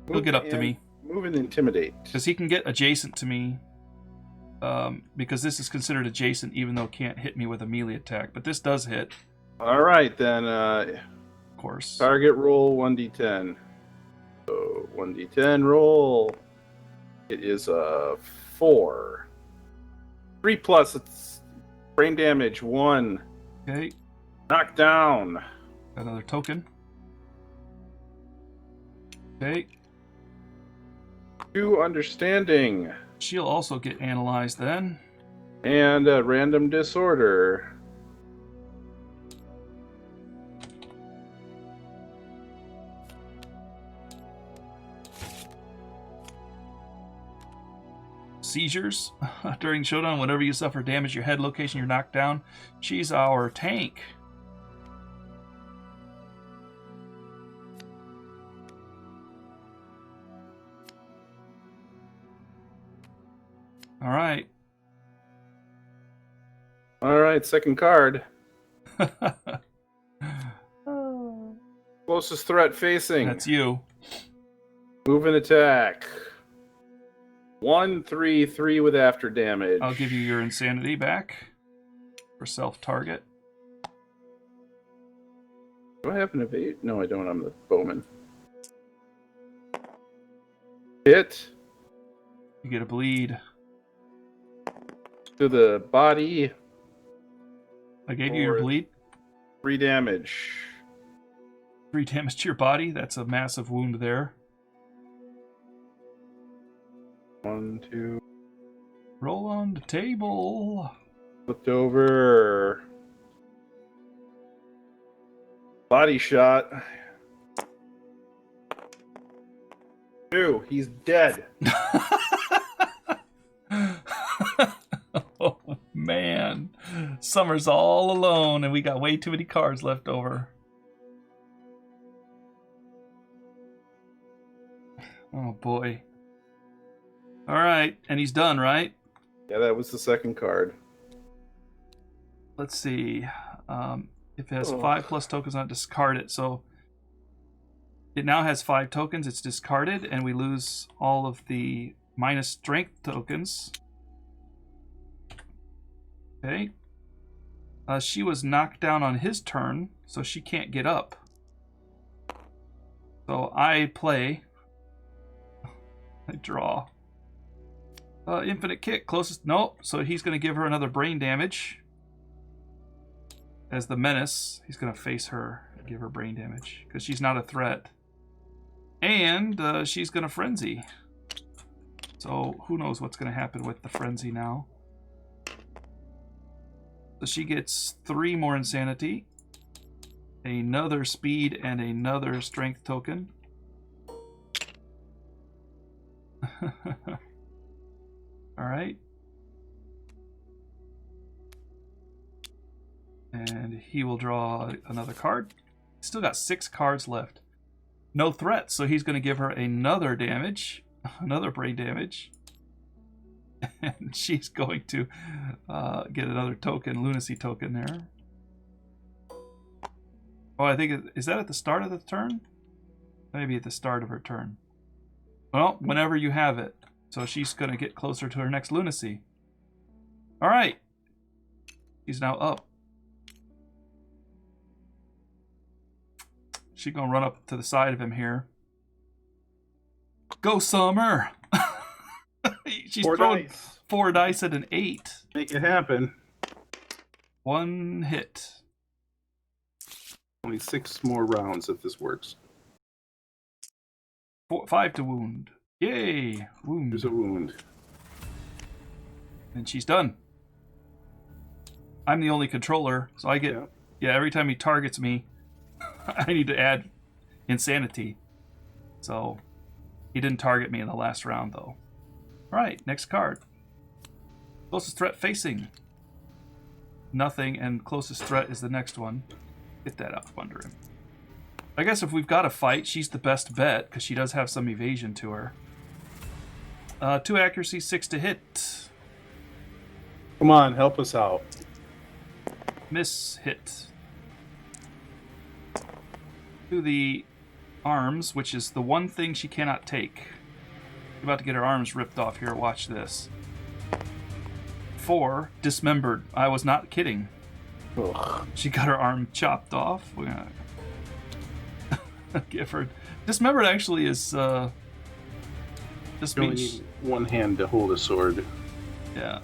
He'll get up to me. Move and intimidate. Because he can get adjacent to me. Because this is considered adjacent, even though it can't hit me with a melee attack. But this does hit. All right, then. Of course. Target roll 1d10. So 1d10 roll. It is a 4. 3 plus. It's brain damage 1. Okay. Knock down. Another token. Okay. 2 understanding. She'll also get analyzed then. And a random disorder. Seizures. During Showdown, whenever you suffer damage, your head location, you're knocked down. She's our tank. All right. All right, second card. Closest threat facing. That's you. Move and attack. 1, 3, 3 with after damage. I'll give you your insanity back for self-target. Do I have an evade? No, I don't. I'm the bowman. Hit. You get a bleed. To the body. I gave you your bleed. 3 damage. 3 damage to your body. That's a massive wound there. 1, 2. Roll on the table. Flipped over. Body shot. 2. He's dead. Oh, man. Summer's all alone, and we got way too many cards left over. Oh, boy. All right, and he's done, right? Yeah, that was the second card. Let's see. If it has 5 plus tokens on it, discard it. So it now has 5 tokens. It's discarded, and we lose all of the minus strength tokens. Okay. She was knocked down on his turn, so she can't get up. So I play. I draw. Infinite kick, closest. Nope. So he's going to give her another brain damage. As the menace, he's going to face her and give her brain damage because she's not a threat. And she's going to frenzy. So who knows what's going to happen with the frenzy now. So she gets 3 more insanity, another speed, and another strength token. All right. And he will draw another card. Still got 6 cards left. No threats, so he's going to give her another damage, another brain damage. And she's going to get another token, lunacy token there. Oh, I think, is that at the start of the turn? Maybe at the start of her turn. Well, whenever you have it. So she's going to get closer to her next lunacy. All right. She's now up. She's going to run up to the side of him here. Go, Summer! She's 4 throwing dice. 4 dice at an 8. Make it happen. 1 hit. Only 6 more rounds if this works. 5 to wound. Yay! Wound. There's a wound. And she's done. I'm the only controller, so I get... Yeah, every time he targets me, I need to add insanity. So, he didn't target me in the last round, though. Alright, next card. Closest threat facing. Nothing, and closest threat is the next one. Get that out from under him. I guess if we've got a fight, she's the best bet, because she does have some evasion to her. 2 accuracy, 6 to hit. Come on, help us out. Miss hit. To the arms, which is the one thing she cannot take. She's about to get her arms ripped off here. Watch this. 4, dismembered. I was not kidding. Ugh. She got her arm chopped off. We're gonna give her. Dismembered actually is. Just You only means. need one hand to hold a sword. Yeah.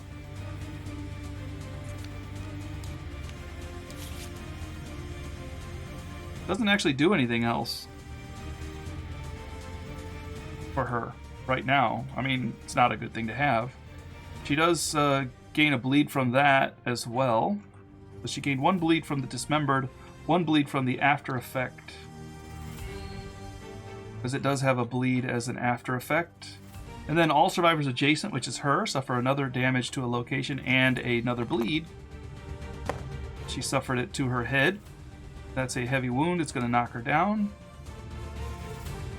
Doesn't actually do anything else for her right now. I mean, it's not a good thing to have. She does gain a bleed from that as well. So she gained 1 bleed from the dismembered, 1 bleed from the after effect. Because it does have a bleed as an after effect. And then all survivors adjacent, which is her, suffer another damage to a location and another bleed. She suffered it to her head. That's a heavy wound. It's going to knock her down.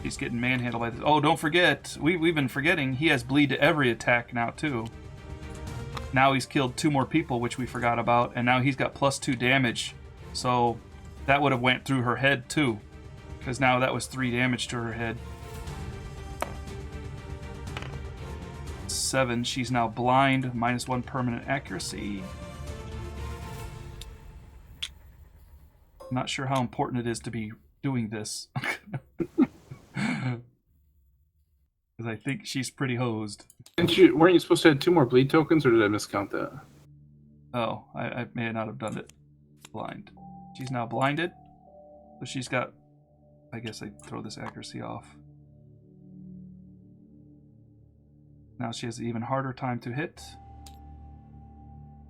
He's getting manhandled by this. Oh, don't forget. We've been forgetting. He has bleed to every attack now, too. Now he's killed 2 more people, which we forgot about. And now he's got +2 damage. So that would have went through her head, too. Because now that was 3 damage to her head. 7. She's now blind. -1 permanent accuracy. I'm not sure how important it is to be doing this. Because I think she's pretty hosed. Weren't you supposed to have 2 more bleed tokens, or did I miscount that? Oh, I may not have done it. Blind. She's now blinded. So she's got... I guess I throw this accuracy off. Now she has an even harder time to hit.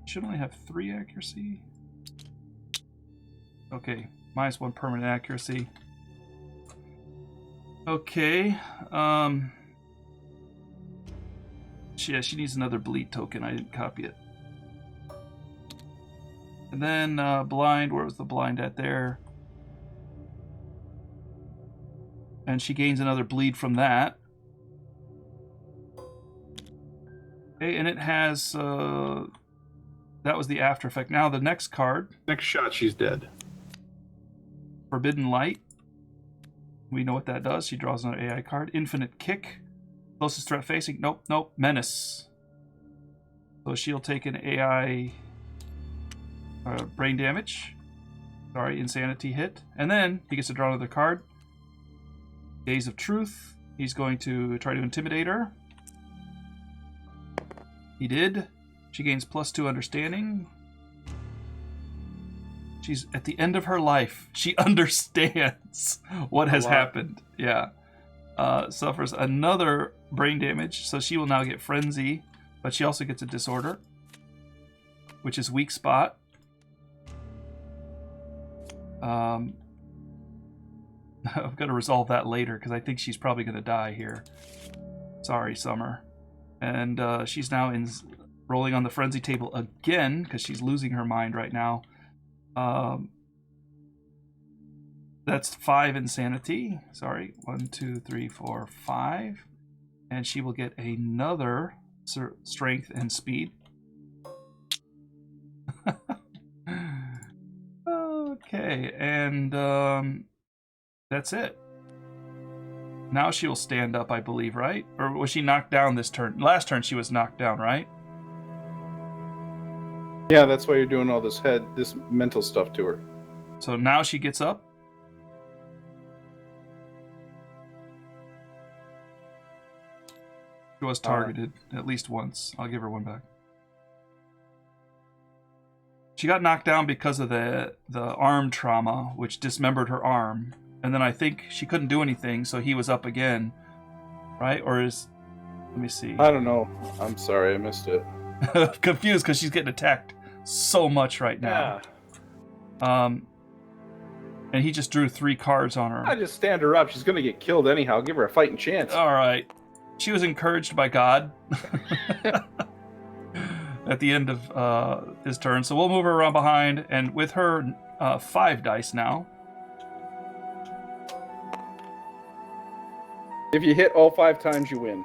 Should only have 3 accuracy. Okay, -1 permanent accuracy. Okay, she needs another bleed token. I didn't copy it. And then blind, where was the blind at there? And she gains another bleed from that. Okay, and it has, that was the after effect. Now the next card. Next shot, she's dead. Forbidden Light. We know what that does. She draws another AI card. Infinite Kick. Closest threat facing. Nope. Menace. So she'll take an AI brain damage. Sorry, insanity hit. And then he gets to draw another card. Days of Truth. He's going to try to intimidate her. He did. She gains +2 understanding. She's at the end of her life. She understands what has happened. Yeah. Suffers another brain damage, so she will now get Frenzy, but she also gets a Disorder, which is Weak Spot. I've got to resolve that later, because I think she's probably going to die here. Sorry, Summer. And she's now rolling on the Frenzy table again, because she's losing her mind right now. That's 5 insanity. Sorry, 1, 2, 3, 4, 5, and she will get another strength and speed. Okay, and that's it. Now she will stand up, I believe, right? Or was she knocked down this turn? Last turn she was knocked down, right? Yeah, that's why you're doing all this mental stuff to her. So now she gets up. She was targeted at least once. I'll give her one back. She got knocked down because of the arm trauma, which dismembered her arm. And then I think she couldn't do anything, so he was up again. Right? Or is... Let me see. I don't know. I'm sorry, I missed it. Confused because she's getting attacked so much right now. Yeah. And he just drew 3 cards on her. I just stand her up. She's going to get killed anyhow. Give her a fighting chance. All right. She was encouraged by God at the end of his turn. So we'll move her around behind. And with her 5 dice now. If you hit all 5 times, you win.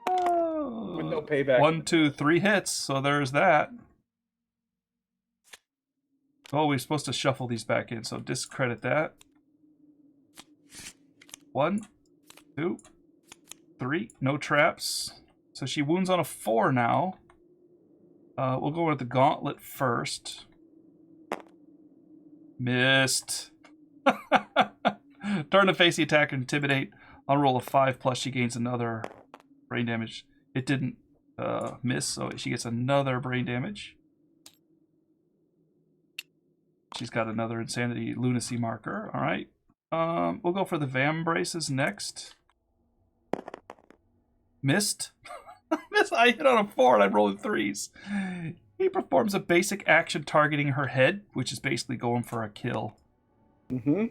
With no payback. 1, 2, 3 hits. So there's that. Oh, we're supposed to shuffle these back in, so discredit that. 1, 2, 3. No traps. So she wounds on a 4 now. We'll go with the gauntlet first. Missed. Turn to face the attack and intimidate. On a roll of 5 plus she gains another brain damage. It didn't miss, so she gets another brain damage. She's got another insanity lunacy marker. All right. We'll go for the Vambraces next. Missed. Miss. I hit on a 4 and I'm rolling 3s. He performs a basic action targeting her head, which is basically going for a kill. Mm-hmm.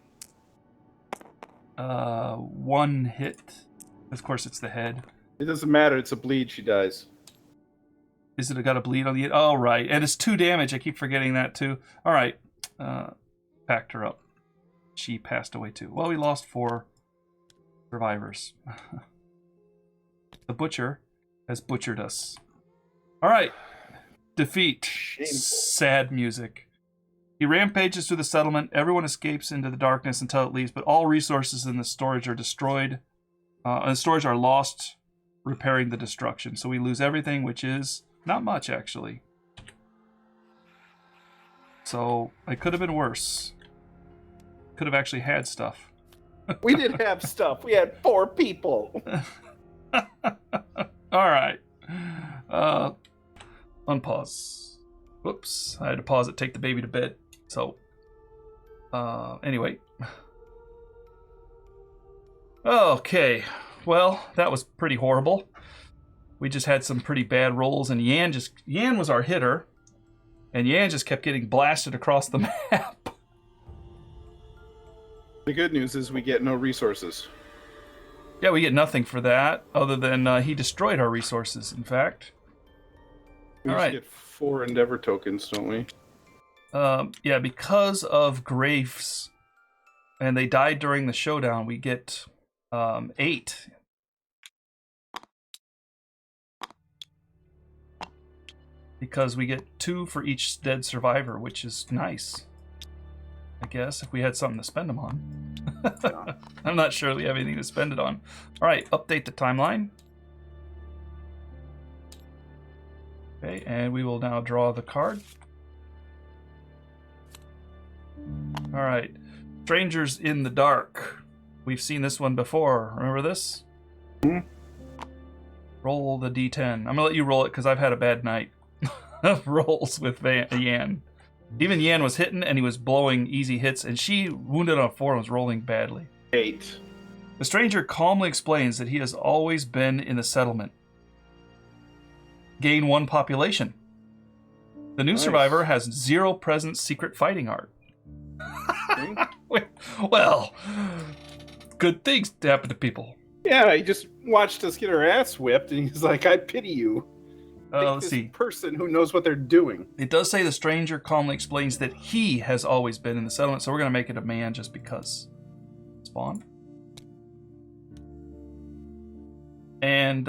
1 hit. Of course, it's the head. It doesn't matter. It's a bleed. She dies. Is it got a bleed on the... Oh, right. And it's 2 damage. I keep forgetting that, too. All right. Packed her up. She passed away, too. Well, we lost 4 survivors. The butcher has butchered us. All right. Defeat. Shameful. Sad music. He rampages through the settlement. Everyone escapes into the darkness until it leaves, but all resources in the storage are destroyed. And storage are lost, repairing the destruction. So we lose everything, which is not much, actually. So it could have been worse. Could have actually had stuff. We did have stuff. We had 4 people. All right. Unpause. Whoops. I had to pause it, take the baby to bed. So, anyway. Okay. Well, that was pretty horrible. We just had some pretty bad rolls, and Yan was our hitter, and Yan just kept getting blasted across the map. The good news is we get no resources. Yeah, we get nothing for that, other than he destroyed our resources, in fact. We All just right. get 4 endeavor tokens, don't we? Yeah, because of Graves, and they died during the showdown, we get 8. Because we get 2 for each dead survivor, which is nice. I guess, if we had something to spend them on. Yeah. I'm not sure we have anything to spend it on. All right, update the timeline. Okay, and we will now draw the card. All right, Strangers in the Dark. We've seen this one before. Remember this? Mm-hmm. Roll the D10. I'm gonna let you roll it because I've had a bad night of rolls with Yan. Even Yan was hitting and he was blowing easy hits, and she wounded on a 4 and was rolling badly. 8. The stranger calmly explains that he has always been in the settlement. Gain 1 population. The new Nice. survivor has 0 present secret fighting art. Okay. Well, good things happen to people. Yeah, he just watched us get our ass whipped, and he's like, I pity you. Let's This see. person who knows what they're doing. It does say the stranger calmly explains that he has always been in the settlement, so we're going to make it a man just because. Spawn. And,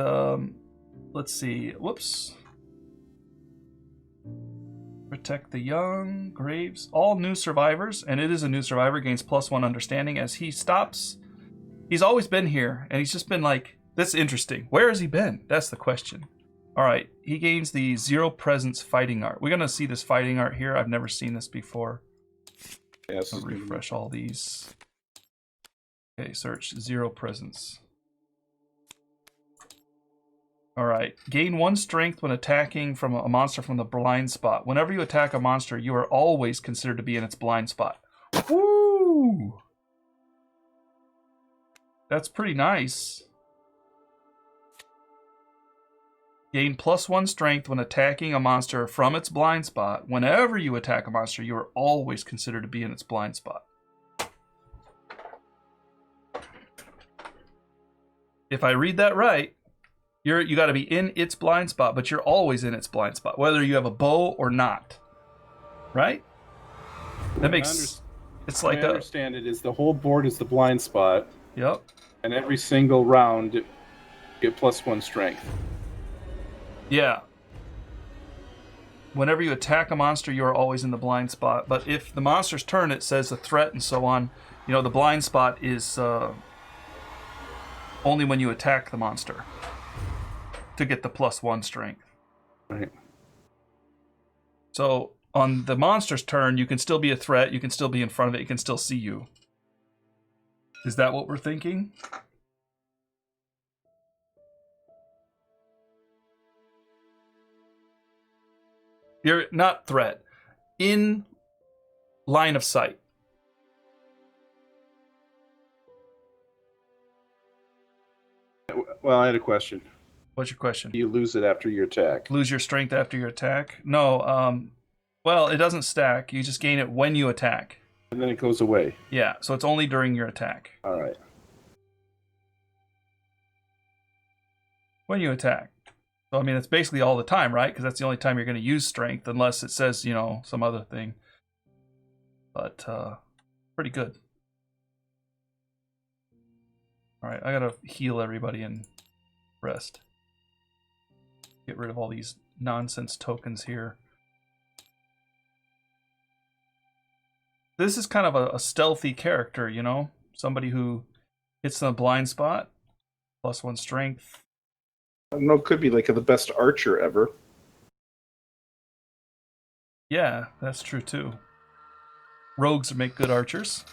let's see. Whoops. Protect the young. Graves. All new survivors, and it is a new survivor, gains +1 understanding as he stops. He's always been here, and he's just been like, that's interesting. Where has he been? That's the question. All right, he gains the 0 presence fighting art. We're going to see this fighting art here. I've never seen this before. Yes. I'll refresh all these. Okay, search 0 presence. All right, gain 1 strength when attacking from a monster from the blind spot. Whenever you attack a monster, you are always considered to be in its blind spot. Woo! That's pretty nice. Gain +1 strength when attacking a monster from its blind spot. Whenever you attack a monster, you are always considered to be in its blind spot. If I read that right, you got to be in its blind spot, but you're always in its blind spot, whether you have a bow or not. Right? That makes it's like I understand it is the whole board is the blind spot, Yep. and every single round you get +1 strength. Yeah. whenever you attack a monster, you are always in the blind spot. But if the monster's turn, it says a threat and so on. The blind spot is only when you attack the monster to get the +1 strength. Right. So on the monster's turn, you can still be a threat. You can still be in front of it. It can still see you. Is that what we're thinking? You're not threat. In line of sight. Well, I had a question. What's your question? Do you lose it after your attack? Lose your strength after your attack? No. Well, it doesn't stack. You just gain it when you attack. And then it goes away. Yeah, so it's only during your attack. All right. When you attack. So, I mean, it's basically all the time, right? Because that's the only time you're going to use strength, unless it says, some other thing. But, pretty good. Alright, I gotta heal everybody and rest. Get rid of all these nonsense tokens here. This is kind of a stealthy character, Somebody who hits in a blind spot. +1 strength. I don't know, could be like the best archer ever. Yeah, that's true too. Rogues make good archers.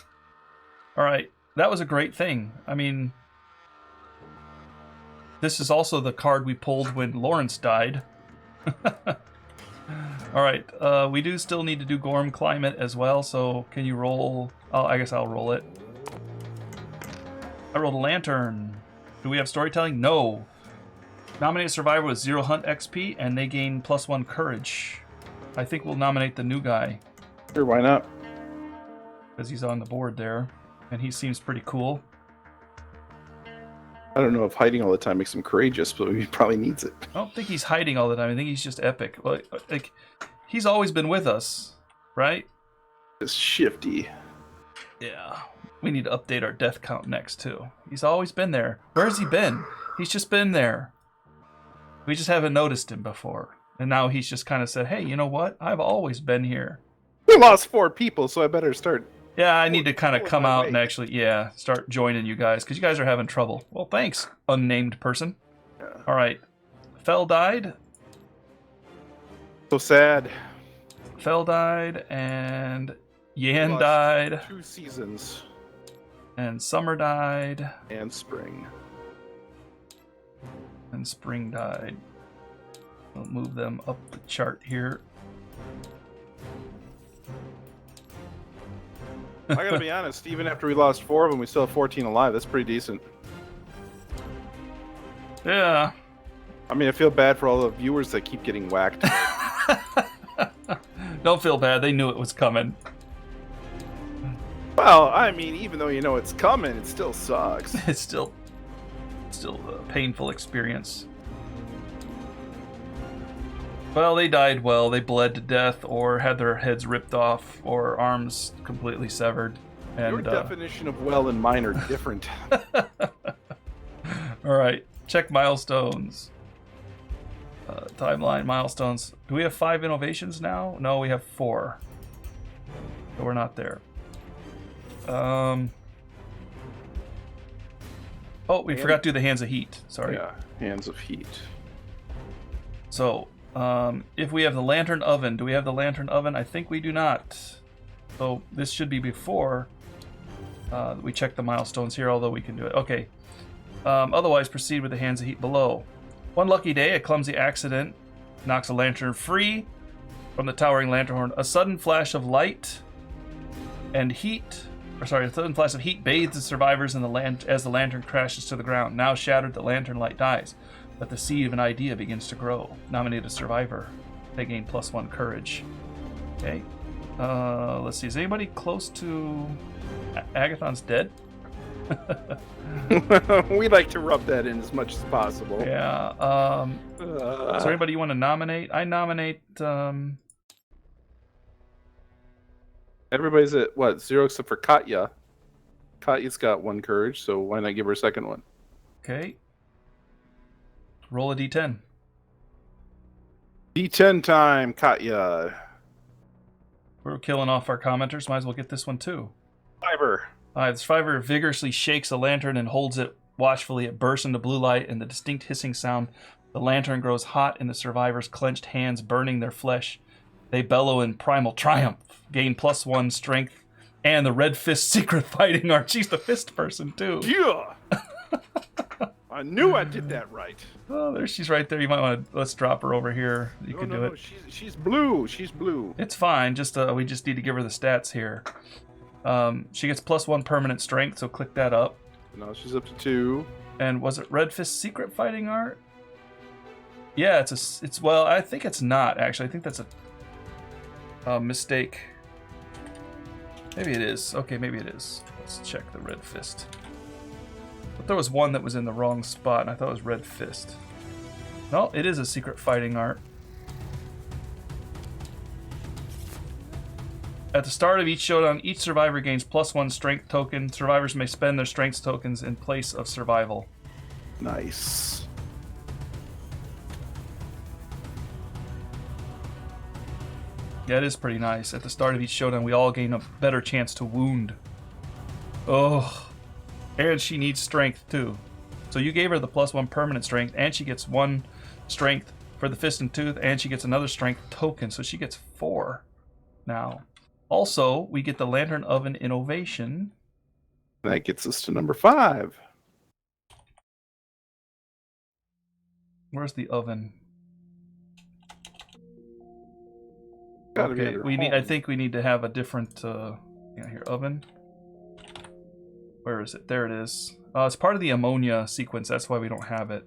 Alright, that was a great thing. I mean, this is also the card we pulled when Lawrence died. Alright, we do still need to do Gorm Climate as well, so can you roll? Oh, I guess I'll roll it. I rolled a lantern. Do we have storytelling? No. Nominate a survivor with 0 hunt XP, and they gain +1 courage. I think we'll nominate the new guy. Sure, why not? Because he's on the board there, and he seems pretty cool. I don't know if hiding all the time makes him courageous, but he probably needs it. I don't think he's hiding all the time. I think he's just epic. Like he's always been with us, right? Just shifty. Yeah. We need to update our death count next, too. He's always been there. Where's he been? He's just been there. We just haven't noticed him before. And now he's just kind of said, hey, you know what? I've always been here. We lost 4 people, so I better start. Yeah, I need to kind of come out and actually, start joining you guys, because you guys are having trouble. Well, thanks, unnamed person. Yeah. All right. Fell died. So sad. Fell died, and Yan died. 2 seasons. And Summer died. And Spring. And Spring died. We'll move them up the chart here. I gotta be honest, even after we lost 4 of them, we still have 14 alive. That's pretty decent. Yeah. I mean, I feel bad for all the viewers that keep getting whacked. Don't feel bad. They knew it was coming. Well, I mean, even though you know it's coming, it still sucks. It's still a painful experience. Well, they died well. They bled to death or had their heads ripped off or arms completely severed. And, Your definition of well and mine are different. All right. Check milestones. Timeline, milestones. Do we have 5 innovations now? No, we have 4. So we're not there. Oh, we forgot to do the Hands of Heat. Sorry. Yeah, Hands of Heat. So, if we have the Lantern Oven, do we have the Lantern Oven? I think we do not. So this should be before we check the milestones here, although we can do it. Okay. Otherwise, proceed with the Hands of Heat below. One lucky day, a clumsy accident knocks a lantern free from the towering lantern horn. A sudden flash of light and heat, a sudden flash of heat bathes the survivors in as the lantern crashes to the ground. Now shattered, the lantern light dies, but the seed of an idea begins to grow. Nominate a survivor. They gain +1 courage. Okay. Let's see. Is anybody close to Agathon's dead? We like to rub that in as much as possible. Yeah. Is there anybody you want to nominate? I nominate. Everybody's at what, 0 except for Katya. Katya's got 1 courage, so why not give her a second one? Okay. Roll a d10. D10 time, Katya. We're killing off our commenters. Might as well get this one too. Fiver. The survivor vigorously shakes a lantern and holds it watchfully. It bursts into blue light and the distinct hissing sound. The lantern grows hot in the survivor's clenched hands, burning their flesh. They bellow in primal triumph, gain +1 strength, and the red fist secret fighting art. She's the fist person too. Yeah. I knew I did that right. Oh, there she's right there. You might want to let's drop her over here. You can do it. She's blue. She's blue. It's fine. Just we just need to give her the stats here. She gets +1 permanent strength, so click that up. Now she's up to 2. And was it red fist secret fighting art? Yeah, it's well, I think it's not actually. I think that's a mistake. Maybe it is. Okay, maybe it is. Let's check the red fist. But there was one that was in the wrong spot, and I thought it was red fist. No, it is a secret fighting art. At the start of each showdown, each survivor gains +1 strength token. Survivors may spend their strength tokens in place of survival. Nice. Yeah, it is pretty nice. At the start of each showdown, we all gain a better chance to wound. Oh, and she needs strength too. So you gave her the +1 permanent strength, and she gets 1 strength for the fist and tooth, and she gets another strength token, so she gets 4 now. Also, we get the Lantern Oven Innovation. That gets us to number 5. Where's the oven? Gotta be Okay, under we need. home. I think we need to have a different. Here, oven. Where is it? There it is. It's part of the ammonia sequence. That's why we don't have it.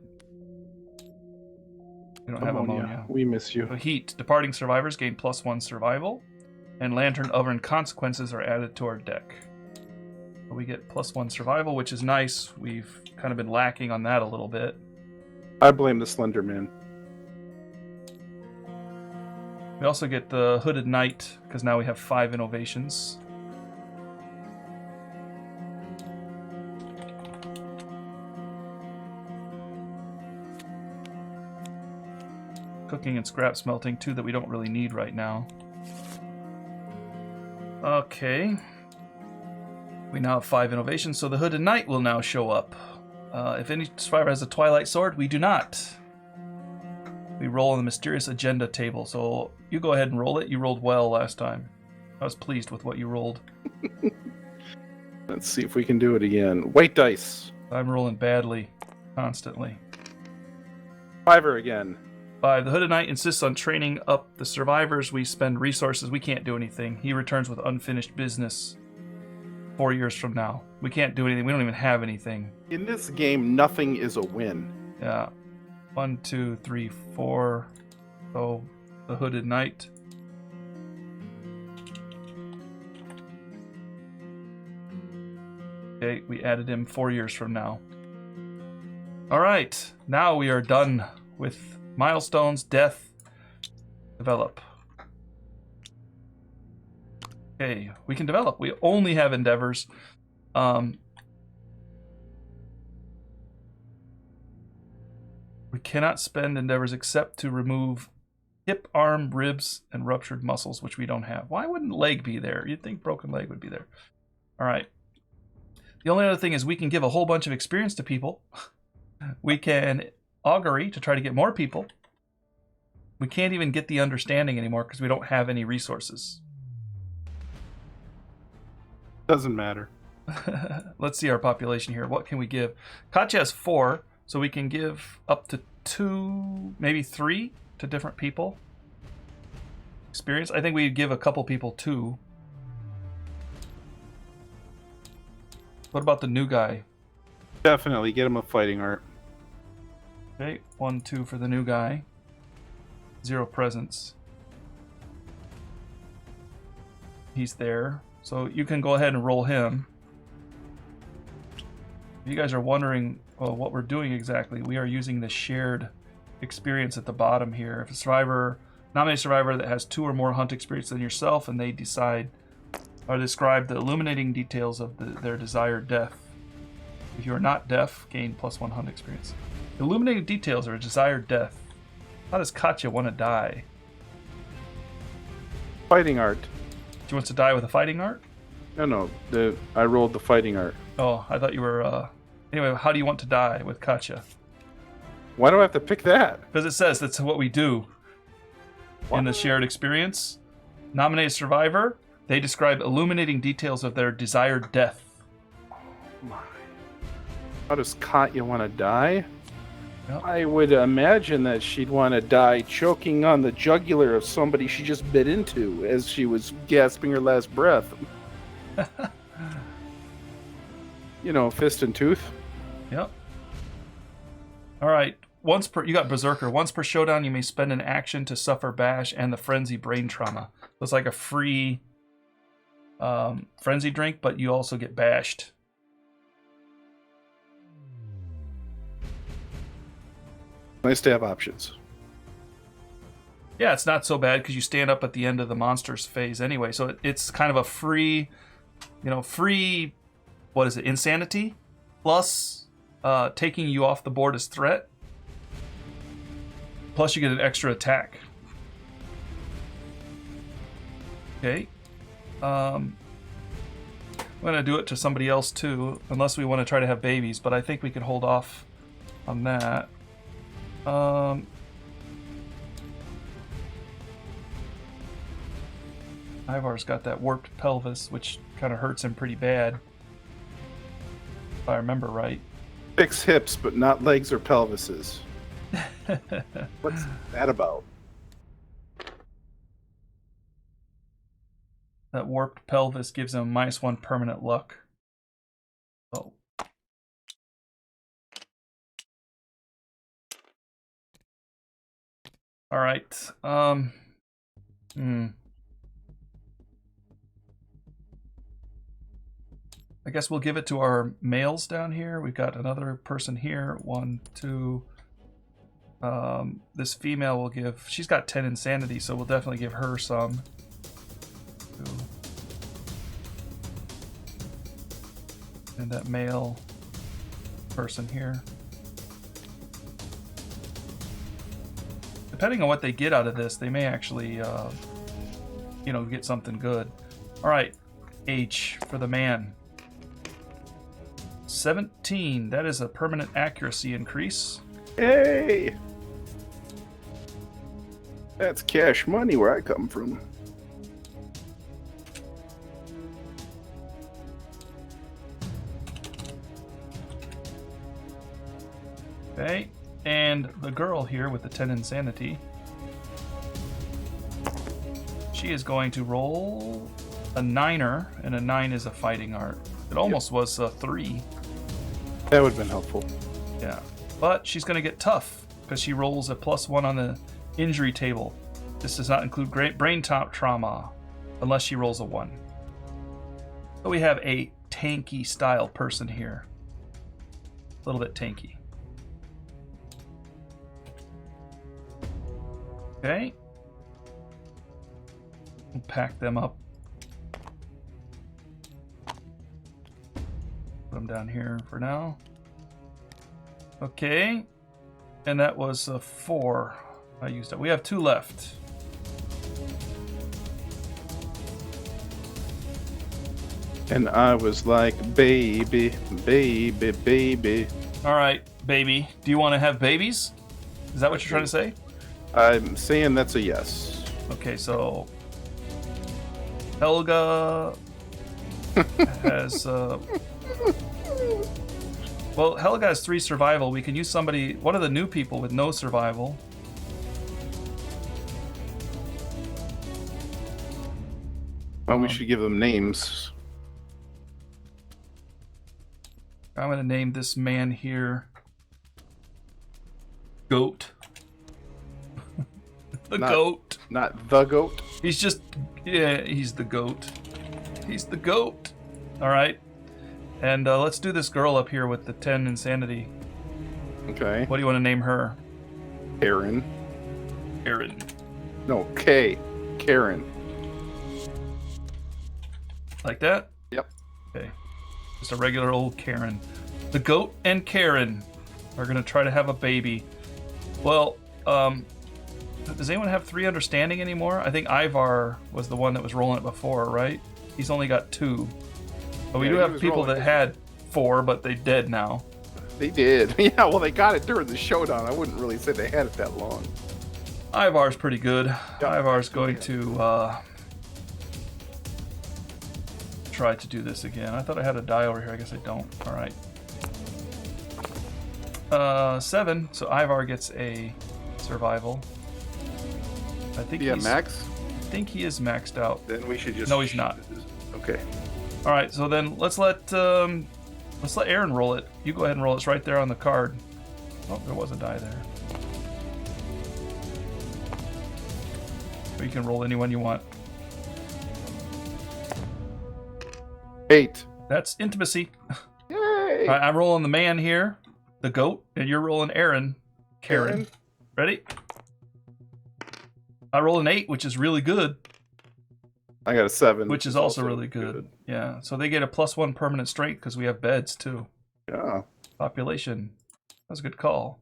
We don't have ammonia. We miss you. Heat. Departing survivors gain +1 survival, and Lantern Oven consequences are added to our deck. We get +1 survival, which is nice. We've kind of been lacking on that a little bit. I blame the Slender Man. We also get the Hooded Knight, because now we have 5 innovations. Cooking and scrap smelting, 2 that we don't really need right now. Okay. We now have 5 innovations, so the Hooded Knight will now show up. If any survivor has a Twilight Sword, we do not. We roll on the mysterious agenda table, so you go ahead and roll it. You rolled well last time. I was pleased with what you rolled. Let's see if we can do it again. White dice. I'm rolling badly, constantly. 5 again. 5. The Hooded Knight insists on training up the survivors. We spend resources. We can't do anything. He returns with unfinished business 4 years from now. We can't do anything. We don't even have anything. In this game, nothing is a win. Yeah. 1, 2, 3, 4. So, the Hooded Knight. Okay, we added him 4 years from now. Alright, now we are done with milestones, death, develop. Okay, we can develop. We only have endeavors. We cannot spend endeavors except to remove hip, arm, ribs, and ruptured muscles, which we don't have. Why wouldn't leg be there? You'd think broken leg would be there. All right. The only other thing is we can give a whole bunch of experience to people. We can augury to try to get more people. We can't even get the understanding anymore because we don't have any resources. Doesn't matter. Let's see our population here. What can we give? Katya has 4. So we can give up to 2, maybe 3 to different people. Experience. I think we'd give a couple people 2. What about the new guy? Definitely get him a fighting art. Okay, 1, 2 for the new guy. 0 presence. He's there. So you can go ahead and roll him. If you guys are wondering what we're doing exactly, we are using the shared experience at the bottom here. If a survivor, nominate a survivor that has 2 or more hunt experience than yourself, and they decide or describe the illuminating details of their desired death. If you are not deaf, gain +1 hunt experience. Illuminating details are a desired death. How does Katya want to die? Fighting art. She wants to die with a fighting art? No. I rolled the fighting art. Oh, I thought you were... Anyway, how do you want to die with Katya? Why do I have to pick that? Because it says that's what we do What? in the shared experience. Nominate a survivor. They describe illuminating details of their desired death. My. How does Katya want to die? Yep. I would imagine that she'd want to die choking on the jugular of somebody she just bit into as she was gasping her last breath. You know, fist and tooth. Yep. All right. You got Berserker. Once per showdown, you may spend an action to suffer bash and the frenzy brain trauma. So it's like a free frenzy drink, but you also get bashed. Nice to have options. Yeah, it's not so bad because you stand up at the end of the monsters phase anyway. So it's kind of a free, what is it, insanity? Plus taking you off the board as threat. Plus you get an extra attack. Okay. I'm going to do it to somebody else too, unless we want to try to have babies, but I think we can hold off on that. Ivar's got that warped pelvis, which kind of hurts him pretty bad, if I remember right. Fix hips, but not legs or pelvises. What's that about? That warped pelvis gives him -1 permanent luck. Oh. All right. I guess we'll give it to our males down here. We've got another person here. 1, 2. This female will give... She's got 10 insanity, so we'll definitely give her some. 2. And that male person here. Depending on what they get out of this, they may actually, get something good. All right, H for the man. 17. That is a permanent accuracy increase. Hey! That's cash money where I come from. Okay, and the girl here with the 10 insanity. She is going to roll a 9er, and a 9 is a fighting art. It almost was a 3. That would have been helpful. Yeah, but she's going to get tough because she rolls a +1 on the injury table. This does not include brain trauma unless she rolls a 1. So we have a tanky style person here. A little bit tanky. Okay. We'll pack them up. Put them down here for now. Okay. And that was a 4. I used it. We have 2 left. And I was like, baby, baby, baby. All right, baby. Do you want to have babies? Is that what you're trying to say? I'm saying that's a yes. Okay, so Helga has well, Helga has 3 survival. We can use one of the new people with no survival. Well, we should give them names. I'm going to name this man here Goat. Goat. Not the goat. He's just, he's the goat. He's the goat. All right. And let's do this girl up here with the 10 insanity. Okay. What do you want to name her? Karen. Karen. No, K. Karen. Like that? Yep. Okay. Just a regular old Karen. The goat and Karen are going to try to have a baby. Well, Does anyone have 3 understanding anymore? I think Ivar was the one that was rolling it before, right? He's only got 2. But we do have people that had 4, but they're dead now. They did. Yeah, well, they got it during the showdown. I wouldn't really say they had it that long. Ivar's pretty good. Yeah. Ivar's going to try to do this again. I thought I had a die over here. I guess I don't. All right. 7. So Ivar gets a survival. I think Yeah, Max? I think he is maxed out. Then we should just... No, he's not. Okay. All right. So then let's let Aaron roll it. You go ahead and roll it. It's right there on the card. Oh, there was a die there. Or you can roll any one you want. 8. That's intimacy. Yay! All right, I'm rolling the man here, the goat, and you're rolling Karen. Aaron. Ready? I rolled an 8, which is really good. I got a 7. Which is also really good. Yeah, so they get a +1 permanent strength because we have beds too. Yeah. Population. That's a good call.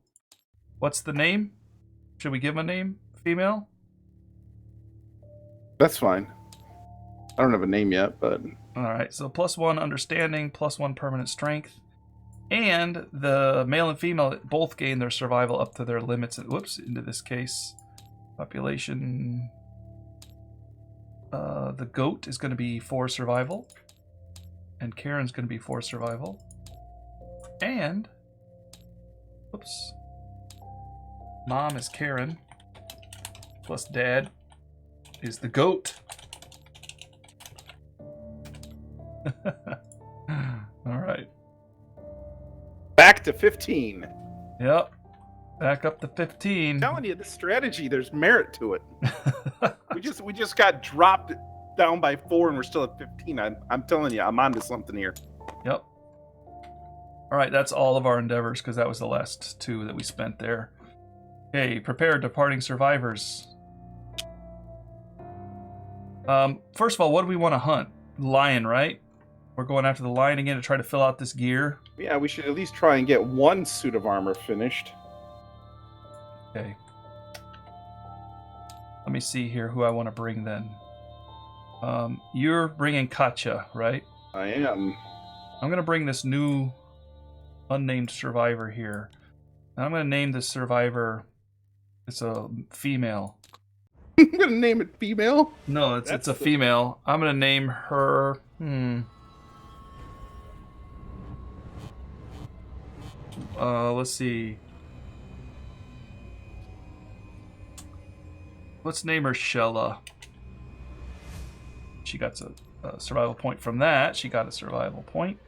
What's the name? Should we give him a name? Female? That's fine. I don't have a name yet, but... Alright, so +1 understanding, +1 permanent strength. And the male and female both gain their survival up to their limits. Whoops, into this case. Population... the goat is going to be 4 survival. And Karen's going to be 4 survival. And... Whoops. Mom is Karen. Plus dad is the goat. Alright. Back to 15. Yep. Back up to 15. I'm telling you, this strategy, there's merit to it. we just got dropped down by 4 and we're still at 15. I'm telling you, I'm onto something here. Yep. Alright, that's all of our endeavors because that was the last 2 that we spent there. Okay, prepare departing survivors. First of all, what do we want to hunt? Lion, right? We're going after the lion again to try to fill out this gear. Yeah, we should at least try and get 1 suit of armor finished. Okay. Let me see here who I want to bring then. You're bringing Katya, right? I am. I'm going to bring this new unnamed survivor here. And I'm going to name this survivor... It's a female. I'm going to name it female? No, it's a female. I'm going to name her... let's see. Let's name her Shella. She got a survival point from that. She got a survival point.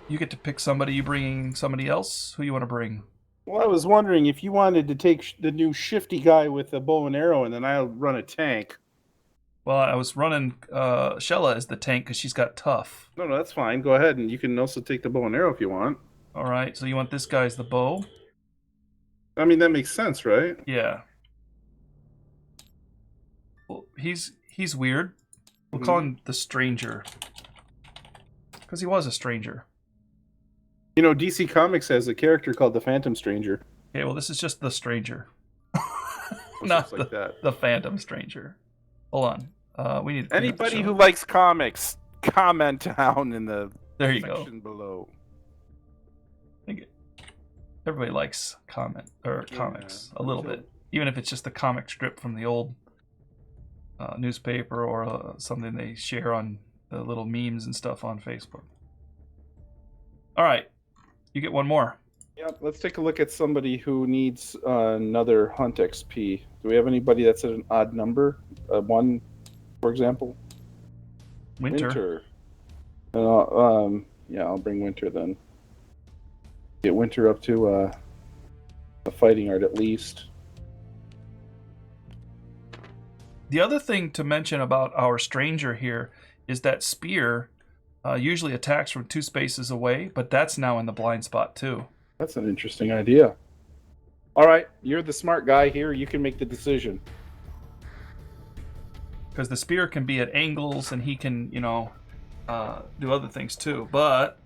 You get to pick somebody. You bringing somebody else? Who you want to bring? Well, I was wondering if you wanted to take the new shifty guy with a bow and arrow, and then I'll run a tank. Well, I was running Shella as the tank because she's got tough. No, that's fine. Go ahead, and you can also take the bow and arrow if you want. All right, so you want this guy as the bow? I mean, that makes sense, right? Yeah. Well, he's weird. We'll call him the Stranger. Because he was a stranger. You know, DC Comics has a character called the Phantom Stranger. Okay, well, this is just the Stranger. Not Not the Phantom Stranger. Hold on. We need anybody who likes comics, comment down in the section below. I think everybody likes comics a little bit, even if it's just a comic strip from the old newspaper or something they share on the little memes and stuff on Facebook. All right, you get one more. Yep, let's take a look at somebody who needs another hunt XP. Do we have anybody that's at an odd number? 1, for example? Winter. Yeah, I'll bring Winter then. Get Winter up to a fighting art at least. The other thing to mention about our stranger here is that spear usually attacks from 2 spaces away, but that's now in the blind spot too. That's an interesting idea. All right, you're the smart guy here. You can make the decision. Because the spear can be at angles and he can, do other things too. But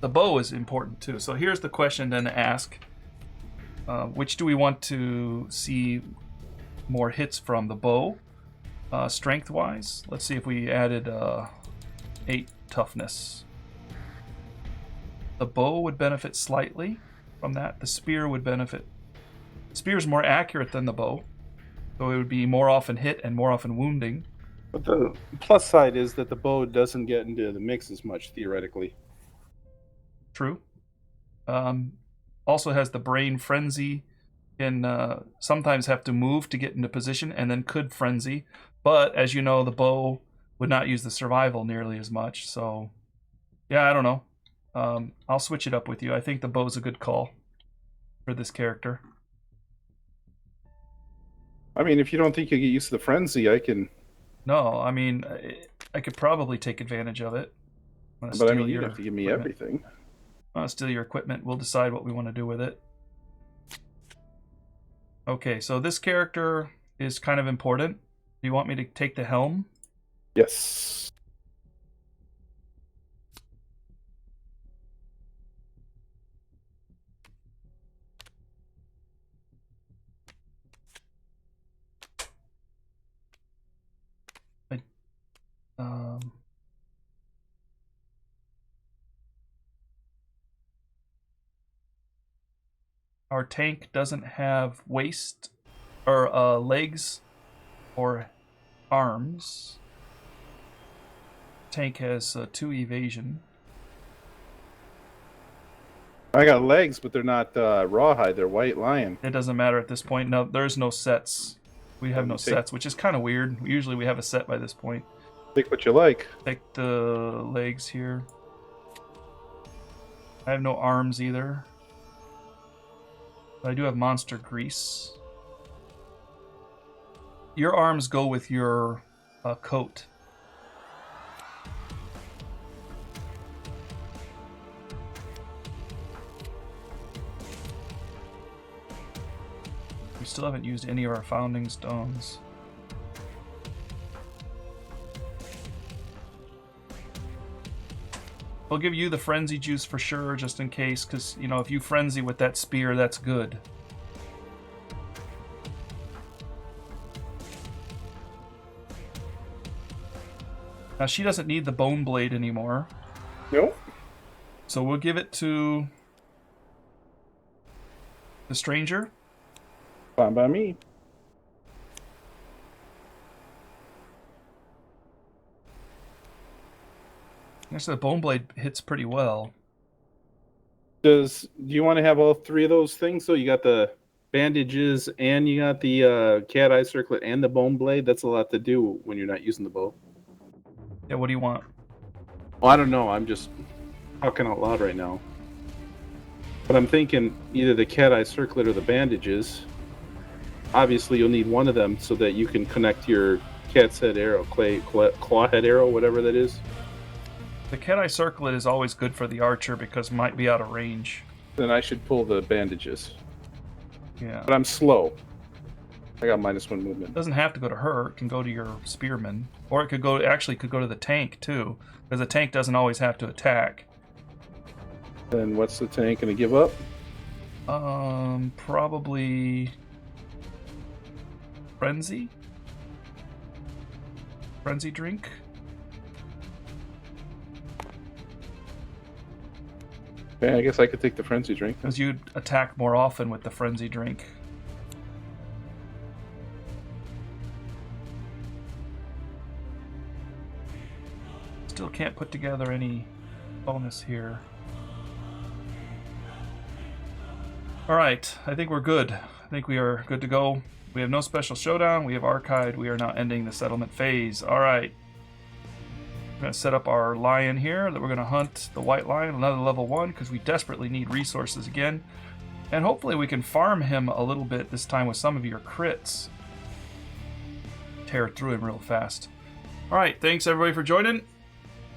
the bow is important too. So here's the question then to ask. Which do we want to see more hits from? The bow, strength-wise. Let's see if we added 8 toughness. The bow would benefit slightly from that. The spear would benefit. Spear is more accurate than the bow, so it would be more often hit and more often wounding. But the plus side is that the bow doesn't get into the mix as much, theoretically. True. Also has the brain frenzy. Can sometimes have to move to get into position and then could frenzy. But as you know, the bow would not use the survival nearly as much. So, yeah, I don't know. I'll switch it up with you. I think the bow's a good call for this character. I mean, if you don't think you get used to the frenzy, I can... No, I mean, I could probably take advantage of it. But I mean, you have to give me everything. I'll steal your equipment. We'll decide what we want to do with it. Okay, so this character is kind of important. Do you want me to take the helm? Yes. Our tank doesn't have waist or legs or arms. Tank has 2 evasion. I got legs, but they're not rawhide. They're white lion. It doesn't matter at this point. No, there's no sets. We have no sets, which is kind of weird. Usually we have a set by this point. Pick what you like. Take the legs here. I have no arms either. But I do have monster grease. Your arms go with your coat. We still haven't used any of our founding stones. We'll give you the frenzy juice for sure, just in case, because, you know, if you frenzy with that spear, that's good. Now, she doesn't need the bone blade anymore. Nope. So we'll give it to the stranger. Fine by me. Actually, the bone blade hits pretty well. Do you want to have all 3 of those things? So you got the bandages and you got the cat eye circlet and the bone blade. That's a lot to do when you're not using the bow. Yeah, what do you want? Well, I don't know. I'm just talking out loud right now. But I'm thinking either the cat eye circlet or the bandages. Obviously, you'll need one of them so that you can connect your cat's head arrow, claw head arrow, whatever that is. The cat eye circlet is always good for the archer because it might be out of range. Then I should pull the bandages. Yeah. But I'm slow. I got -1 movement. It doesn't have to go to her. It can go to your spearman. Or it could go, actually could go to the tank too. Because the tank doesn't always have to attack. Then what's the tank gonna give up? Probably frenzy? Frenzy drink? Okay, I guess I could take the frenzy drink. Because you'd attack more often with the frenzy drink. Still can't put together any bonus here. Alright, I think we're good. I think we are good to go. We have no special showdown. We have archived. We are now ending the settlement phase. Alright. We're going to set up our lion here that we're going to hunt the white lion, another level 1, because we desperately need resources again. And hopefully we can farm him a little bit this time with some of your crits. Tear through him real fast. Alright, thanks everybody for joining.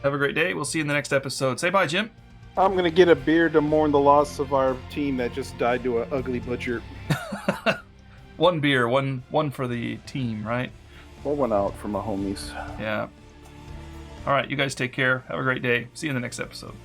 Have a great day. We'll see you in the next episode. Say bye, Jim. I'm gonna get a beer to mourn the loss of our team that just died to an ugly butcher. 1 beer, one for the team, right? Pour one out for my homies. Yeah. All right, you guys take care. Have a great day. See you in the next episode.